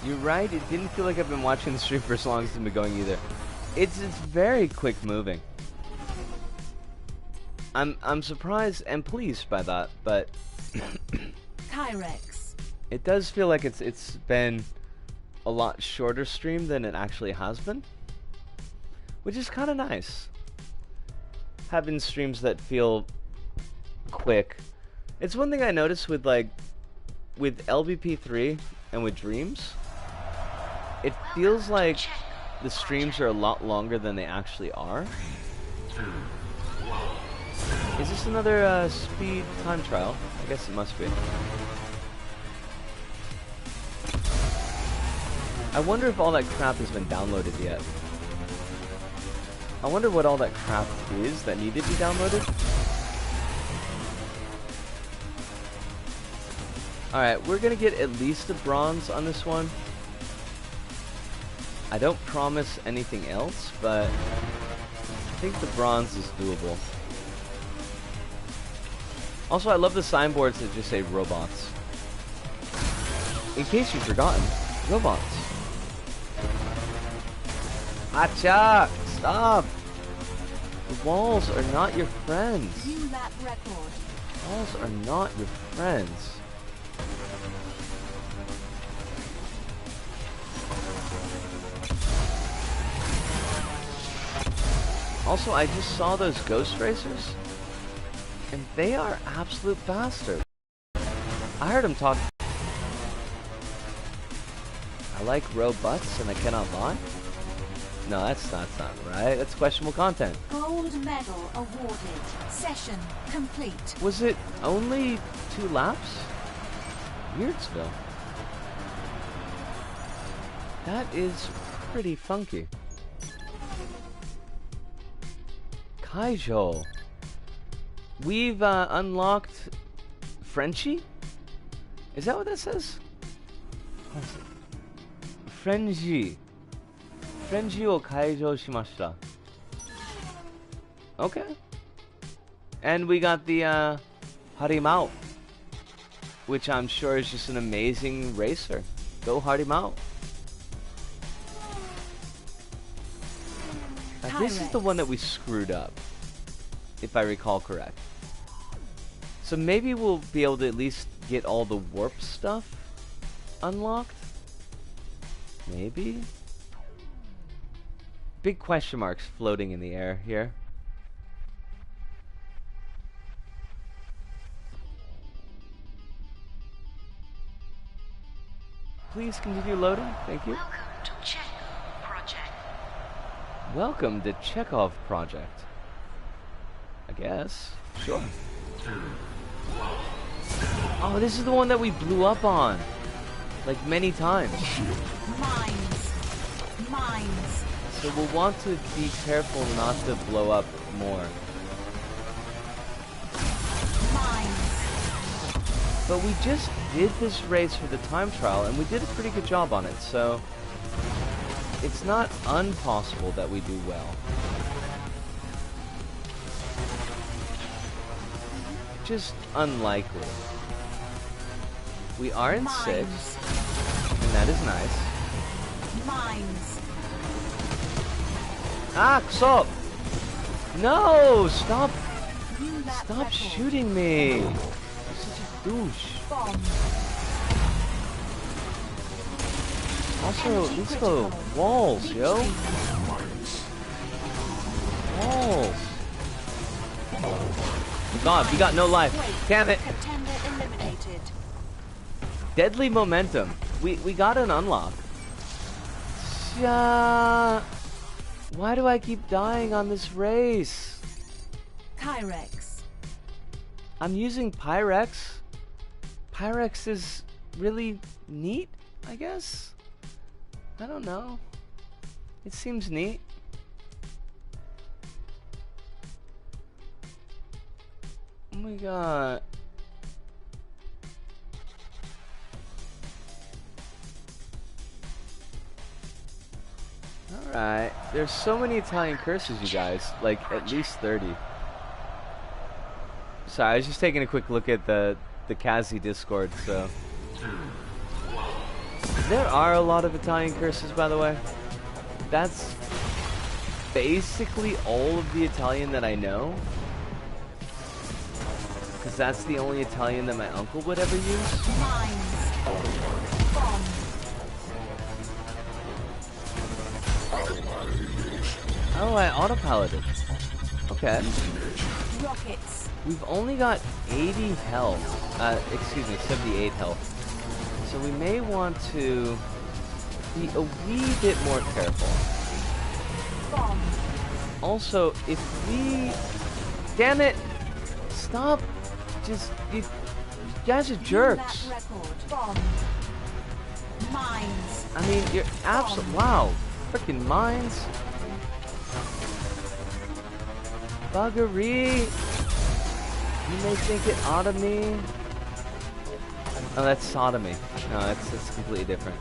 You're right, it didn't feel like I've been watching the stream for as long as it's been going either. It's very quick moving. I'm surprised and pleased by that, but Kyrex. it does feel like it's been a lot shorter stream than it actually has been, which is kind of nice. Having streams that feel quick. It's one thing I noticed with with LVP3 and with Dreams. It feels like the streams are a lot longer than they actually are. Is this another speed time trial? I guess it must be. I wonder if all that crap has been downloaded yet. I wonder what all that crap is that needed to be downloaded. Alright, we're gonna get at least a bronze on this one. I don't promise anything else, but I think the bronze is doable. Also, I love the signboards that just say robots. In case you've forgotten, robots. Acha! Stop! The walls are not your friends. New lap record. Walls are not your friends. Also, I just saw those ghost racers, and they are absolute bastards. I heard them talk. I like robots, and I cannot lie. No, that's not right. That's questionable content. Gold medal awarded. Session complete. Was it only 2 laps? Weirdsville. That is pretty funky. Kaijo. We've unlocked Frenchie? Is that what that says? Frenchie. Frenchie o Kaijo shimashita. Okay. And we got the Harimau, which I'm sure is just an amazing racer. Go Harimau. Now, this is the one that we screwed up, if I recall correct. So maybe we'll be able to at least get all the warp stuff unlocked? Maybe? Big question marks floating in the air here. Please continue loading. Thank you. Welcome to Check Project. Welcome to Chekhov Project. I guess. Sure. Oh, this is the one that we blew up on. Like many times. Mines. Mines. So we'll want to be careful not to blow up more. Mines. But we just did this race for the time trial, and we did a pretty good job on it, so it's not impossible that we do well. Just unlikely. We are in Mines. 6th, and that is nice. Mines. Ah, stop! No, stop! New lap Stop record. shooting me! You're such a douche. Bomb. Also, Energy let's go critical. walls, yo. Walls. Oh God, we got no life. Damn it. Contender eliminated. Deadly momentum. We got an unlock. Sha. Why do I keep dying on this race? Kyrex. I'm using Pyrex. Pyrex is really neat, I guess. I don't know. It seems neat. We got... Alright. There's so many Italian curses, you guys. Like, at least 30. Sorry, I was just taking a quick look at the Kazi Discord, so... There are a lot of Italian curses, by the way. That's basically all of the Italian that I know. Because that's the only Italian that my uncle would ever use. Mines. Bomb. Oh, I autopiloted. Okay. Rockets. We've only got 80 health. Excuse me, 78 health. So we may want to be a wee bit more careful. Bomb. Also, if we... Damn it! Stop! Just... You guys are jerks. New lap record. Bomb. Mines. I mean, you're absolute... Wow. Freaking mines. Buggery. You may think it ought to me. Oh, that's sodomy. No, that's completely different.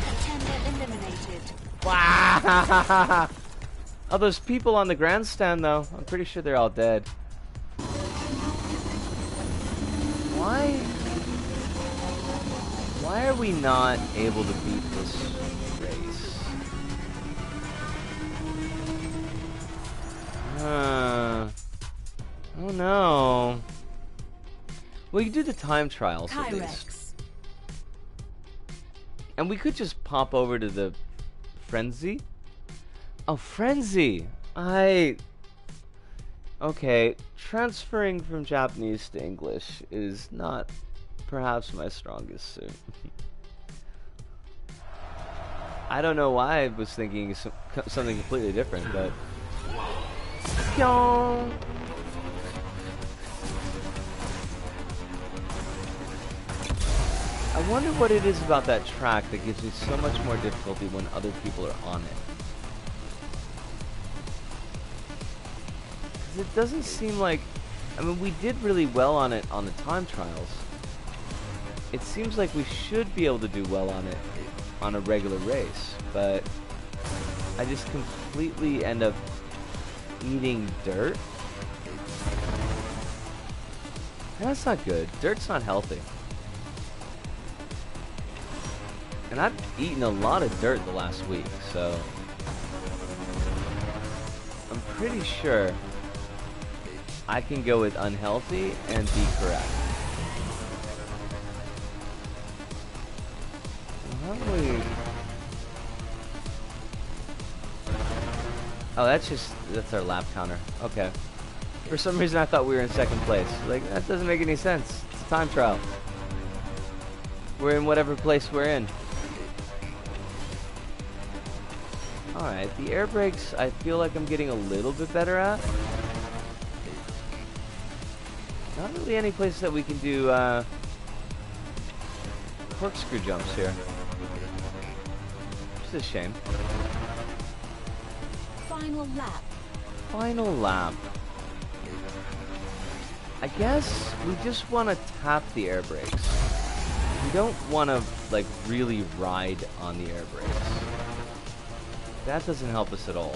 Contender eliminated. Wow! Oh, those people on the grandstand, though. I'm pretty sure they're all dead. Why are we not able to beat this race? Oh no. We can do the time trials at least. And we could just pop over to the Frenzy. Oh, Frenzy! Okay, transferring from Japanese to English is not perhaps my strongest suit. I don't know why I was thinking something completely different, but... Pyong! I wonder what it is about that track that gives me so much more difficulty when other people are on it. Because it doesn't seem like... I mean, we did really well on it on the time trials. It seems like we should be able to do well on it on a regular race, but I just completely end up eating dirt. That's not good. Dirt's not healthy. And I've eaten a lot of dirt the last week, so I'm pretty sure I can go with unhealthy and be correct. How do we... Oh, that's our lap counter. Okay. For some reason I thought we were in second place. Like, that doesn't make any sense. It's a time trial. We're in whatever place we're in. Alright, the air brakes I feel like I'm getting a little bit better at. Not really any place that we can do corkscrew jumps here. Which is a shame. Final lap. Final lap. I guess we just want to tap the air brakes. We don't want to, like, really ride on the air brakes. That doesn't help us at all.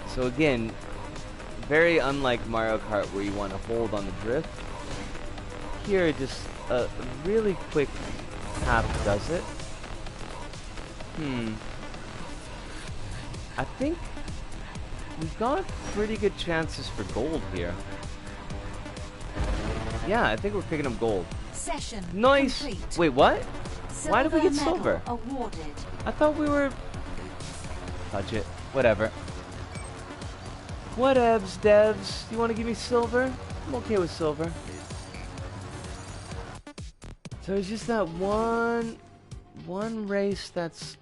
So again, very unlike Mario Kart where you want to hold on the drift. Here, just a really quick tap does it. I think we've got pretty good chances for gold here. Yeah, I think we're picking up gold. Session Nice! complete. Wait, what? Why did we get Medal silver? Awarded. I thought we were... Touch it. Whatever. Whatevs, devs. You want to give me silver? I'm okay with silver. So it's just that one race that's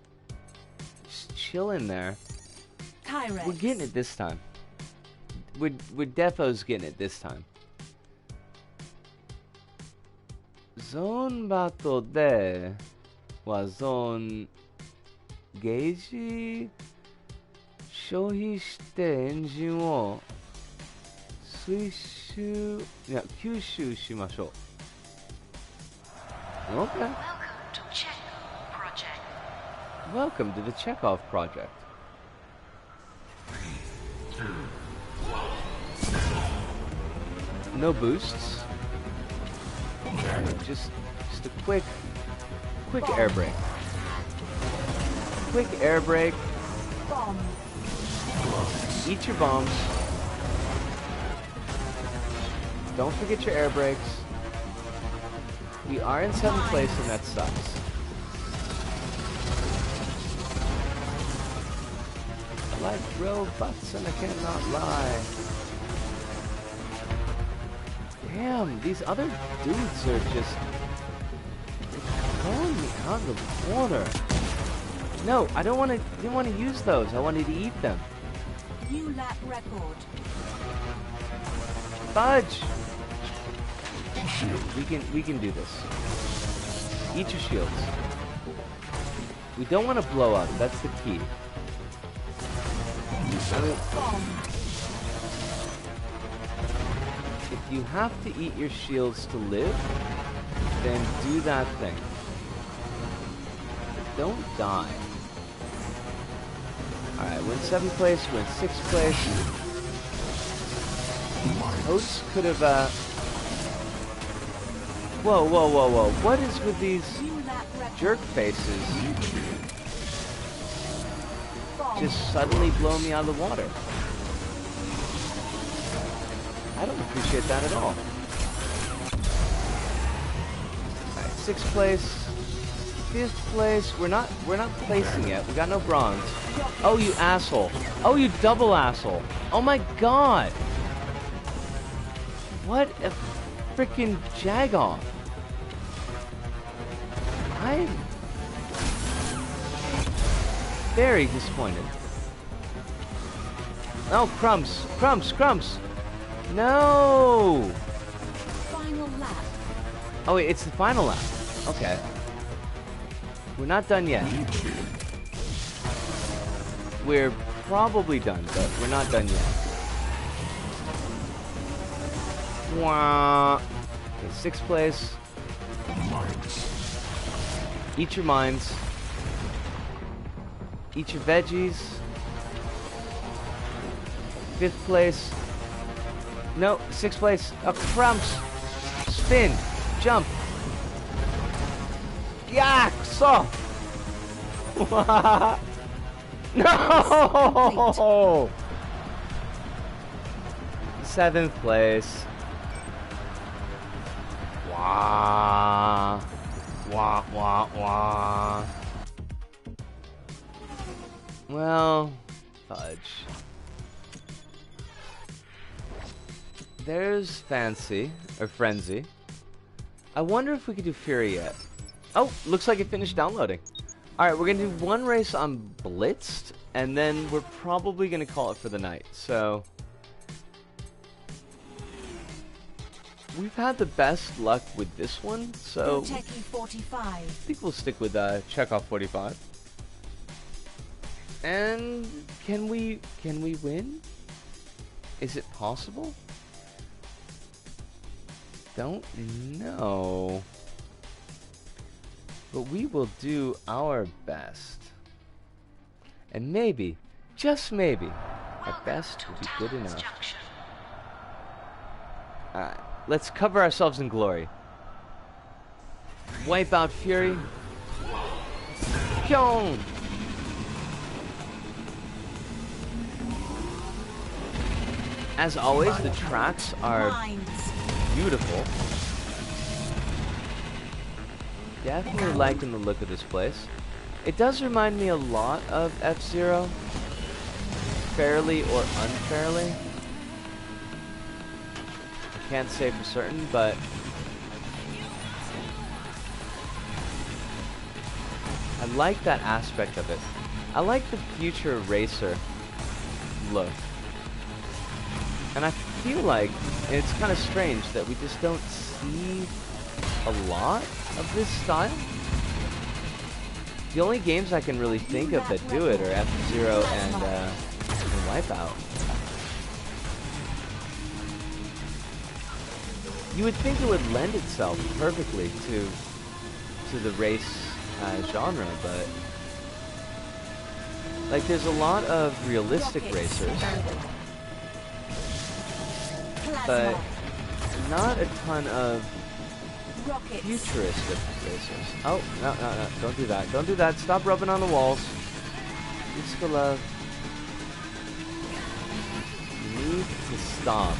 just chilling there. Kyrex. We're getting it this time. We're defo's getting it this time. Zone battle de was zone gauge 消費してエンジンを吸収しましょう。Okay. Welcome to Checo Project. Welcome to the Chekhov project. no boosts. Just a quick air brake. Quick air brake. Bomb. Eat your bombs. Don't forget your air brakes. We are in 7th place and that sucks. I like robots and I cannot lie. Damn, these other dudes are just throwing me out of the water. No, I didn't want to use those. I wanted to eat them. New lap record. Fudge. We can do this. Eat your shields. We don't want to blow up. That's the key. I mean, if you have to eat your shields to live, then do that thing. But don't die. Alright, we're in 7th place, we're in 6th place. Hosts could have, Whoa. What is with these jerk faces? Just suddenly blow me out of the water. I don't appreciate that at all. Alright, 6th place. 5th place. We're not placing yet. We got no bronze. Oh, you asshole. Oh, you double asshole. Oh my god. What a freaking jagoff. I'm very disappointed. Oh, crumbs. No. Final lap. Oh wait, it's the final lap. Okay. We're not done yet. We're probably done, but we're not done yet. Wah. Okay, 6th place. Eat your mines. Eat your veggies. 5th place. No, 6th place. Oh, crumbs. Spin. Jump. Yeah, so. No. 7th place. Wah. Well, fudge. There's Fancy, or Frenzy. I wonder if we could do Fury yet. Oh, looks like it finished downloading. Alright, we're gonna do one race on Blitzed, and then we're probably gonna call it for the night, so... We've had the best luck with this one, so... I 45. think we'll stick with Chekhov 45. And can we win? Is it possible? Don't know. But we will do our best. And maybe, just maybe, our best will be good enough. Alright, let's cover ourselves in glory. WipEout Fury. Pyong! As always, the tracks are beautiful. Definitely liking the look of this place. It does remind me a lot of F-Zero. Fairly or unfairly. I can't say for certain, but... I like that aspect of it. I like the future racer look. And I feel like it's kind of strange that we just don't see a lot of this style. The only games I can really think of that do it are F-Zero and WipEout. You would think it would lend itself perfectly to the race genre, but like there's a lot of realistic racers, but not a ton of Rockets. futuristic racers. Oh, no, no, no. Don't do that. Don't do that. Stop rubbing on the walls. Just love. You need to stop.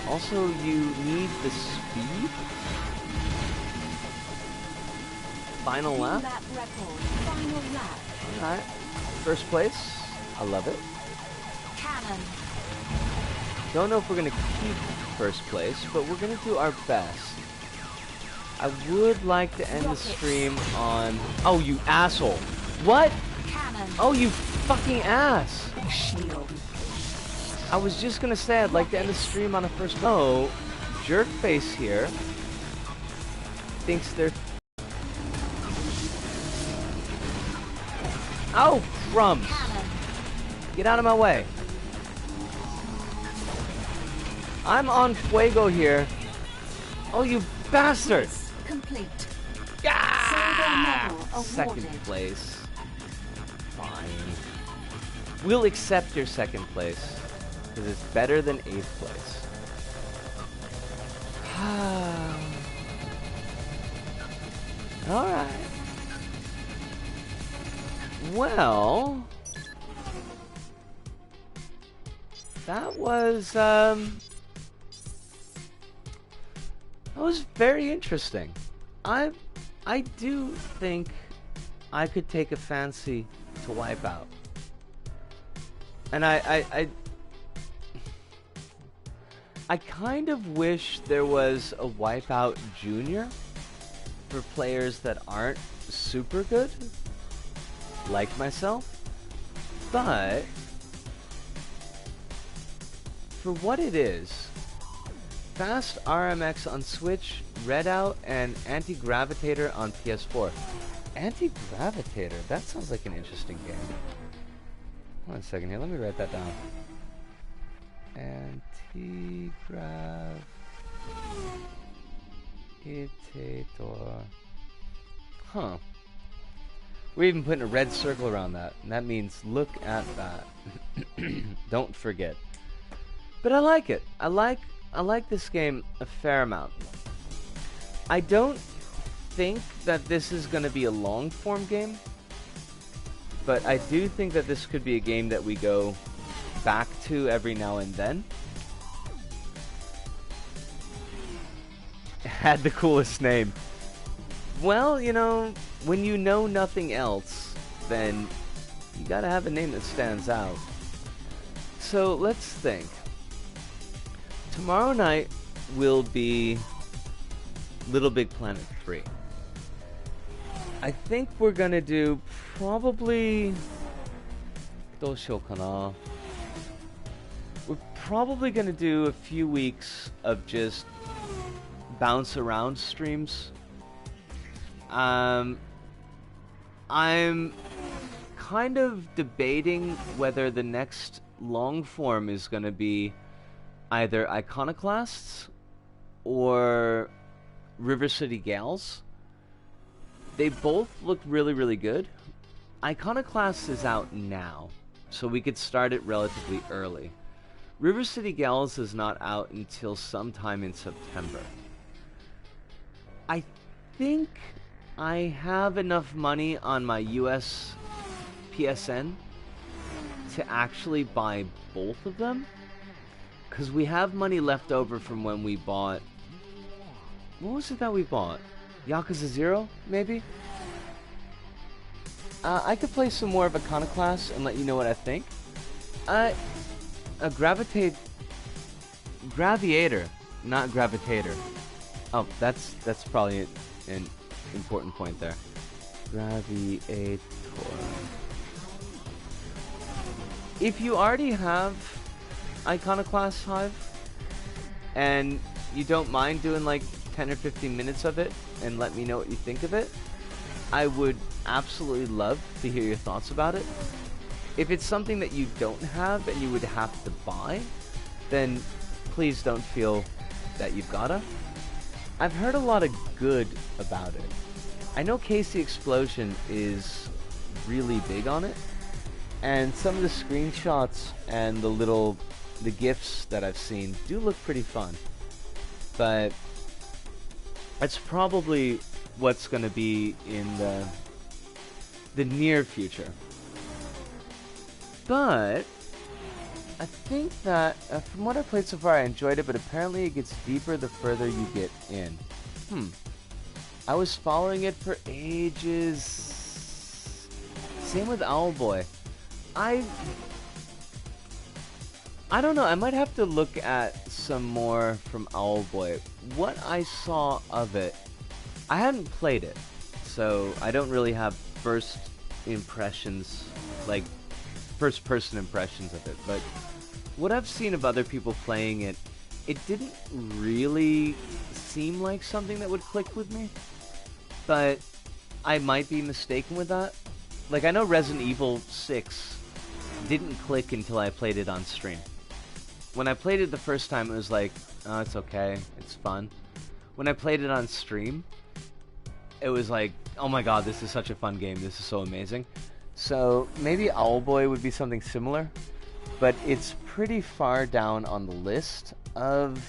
Also, you need the speed. Final New lap. lap record. Final lap. Alright. First place. I love it. Cannon. Don't know if we're going to keep first place, but we're going to do our best. I would like to end the stream on... Oh, you asshole. What? Cannon. Oh, you fucking ass. Shield. I was just going to say I'd like to end the stream on a first... Oh, Jerkface here thinks they're... Oh, crumbs. Cannon. Get out of my way. I'm on fuego here. Oh, you bastard. Complete. Ah! Silver medal Second awarded. place. Fine. We'll accept your second place. Because it's better than 8th place. Alright. Well... That was very interesting. I do think I could take a fancy to WipEout. And I kind of wish there was a WipEout Junior for players that aren't super good, like myself. But for what it is, Fast RMX on Switch, Redout, and Anti-Gravitator on PS4. Anti-Gravitator? That sounds like an interesting game. Hold on a second here, let me write that down. Anti-Gravitator. Huh. We're even putting a red circle around that, and that means look at that. Don't forget. But I like it. I like this game a fair amount. I don't think that this is going to be a long form game, but I do think that this could be a game that we go back to every now and then. It had the coolest name. Well, you know, when you know nothing else, then you gotta have a name that stands out. So let's think. Tomorrow night will be Little Big Planet 3. I think we're gonna do probably... We're probably gonna do a few weeks of just bounce around streams. I'm kind of debating whether the next long form is gonna be either Iconoclasts or River City Gals. They both look really, really good. Iconoclasts is out now, so we could start it relatively early. River City Gals is not out until sometime in September. I think I have enough money on my US PSN to actually buy both of them. Because we have money left over from when we bought... What was it that we bought? Yakuza 0, maybe? I could play some more of Iconoclast and let you know what I think. A Graviator, not Gravitator. Oh, that's probably an important point there. Graviator. If you already have Iconoclast Hive and you don't mind doing like 10 or 15 minutes of it and let me know what you think of it, I would absolutely love to hear your thoughts about it. If it's something that you don't have and you would have to buy, then please don't feel that you've gotta. I've heard a lot of good about it. I know Casey Explosion is really big on it, and some of the screenshots and the little the GIFs that I've seen do look pretty fun. But it's probably what's going to be in the near future. But I think that from what I played so far, I enjoyed it, but apparently it gets deeper the further you get in. I was following it for ages. Same with Owlboy. I don't know, I might have to look at some more from Owlboy. What I saw of it, I hadn't played it, so I don't really have first impressions, like first person impressions of it, but what I've seen of other people playing it, it didn't really seem like something that would click with me, but I might be mistaken with that. Like, I know Resident Evil 6 didn't click until I played it on stream. When I played it the first time, it was like, oh, it's okay, it's fun. When I played it on stream, it was like, oh my god, this is such a fun game, this is so amazing. So, maybe Owlboy would be something similar, but it's pretty far down on the list of,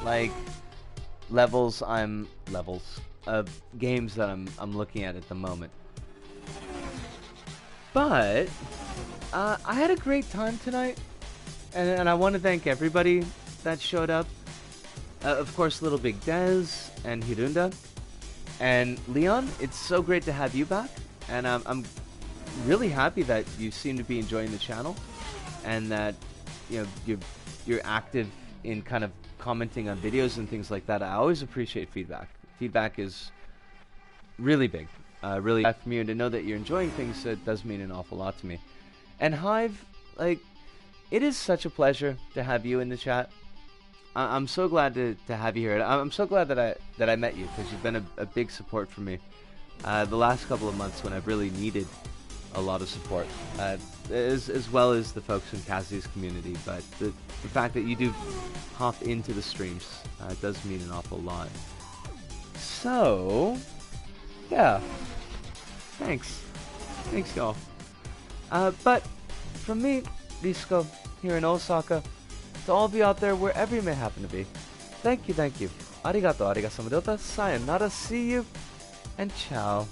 like, levels of games that I'm looking at the moment. But I had a great time tonight, and I want to thank everybody that showed up. Of course, Little Big Dez and Hirunda and Leon. It's so great to have you back, and I'm really happy that you seem to be enjoying the channel, and that you're active in kind of commenting on videos and things like that. I always appreciate feedback. Feedback is really big. Really from you, and to know that you're enjoying things, it does mean an awful lot to me. And Hive, like, it is such a pleasure to have you in the chat. I'm so glad to have you here. I'm so glad that I met you, because you've been a big support for me the last couple of months when I've really needed a lot of support, as well as the folks in Cassie's community. But the fact that you do hop into the streams does mean an awful lot. So, yeah, thanks y'all. But from me, Risco, here in Osaka, to all of you out there, wherever you may happen to be, thank you. Arigato, arigasamudota, sayonara, see you, and ciao.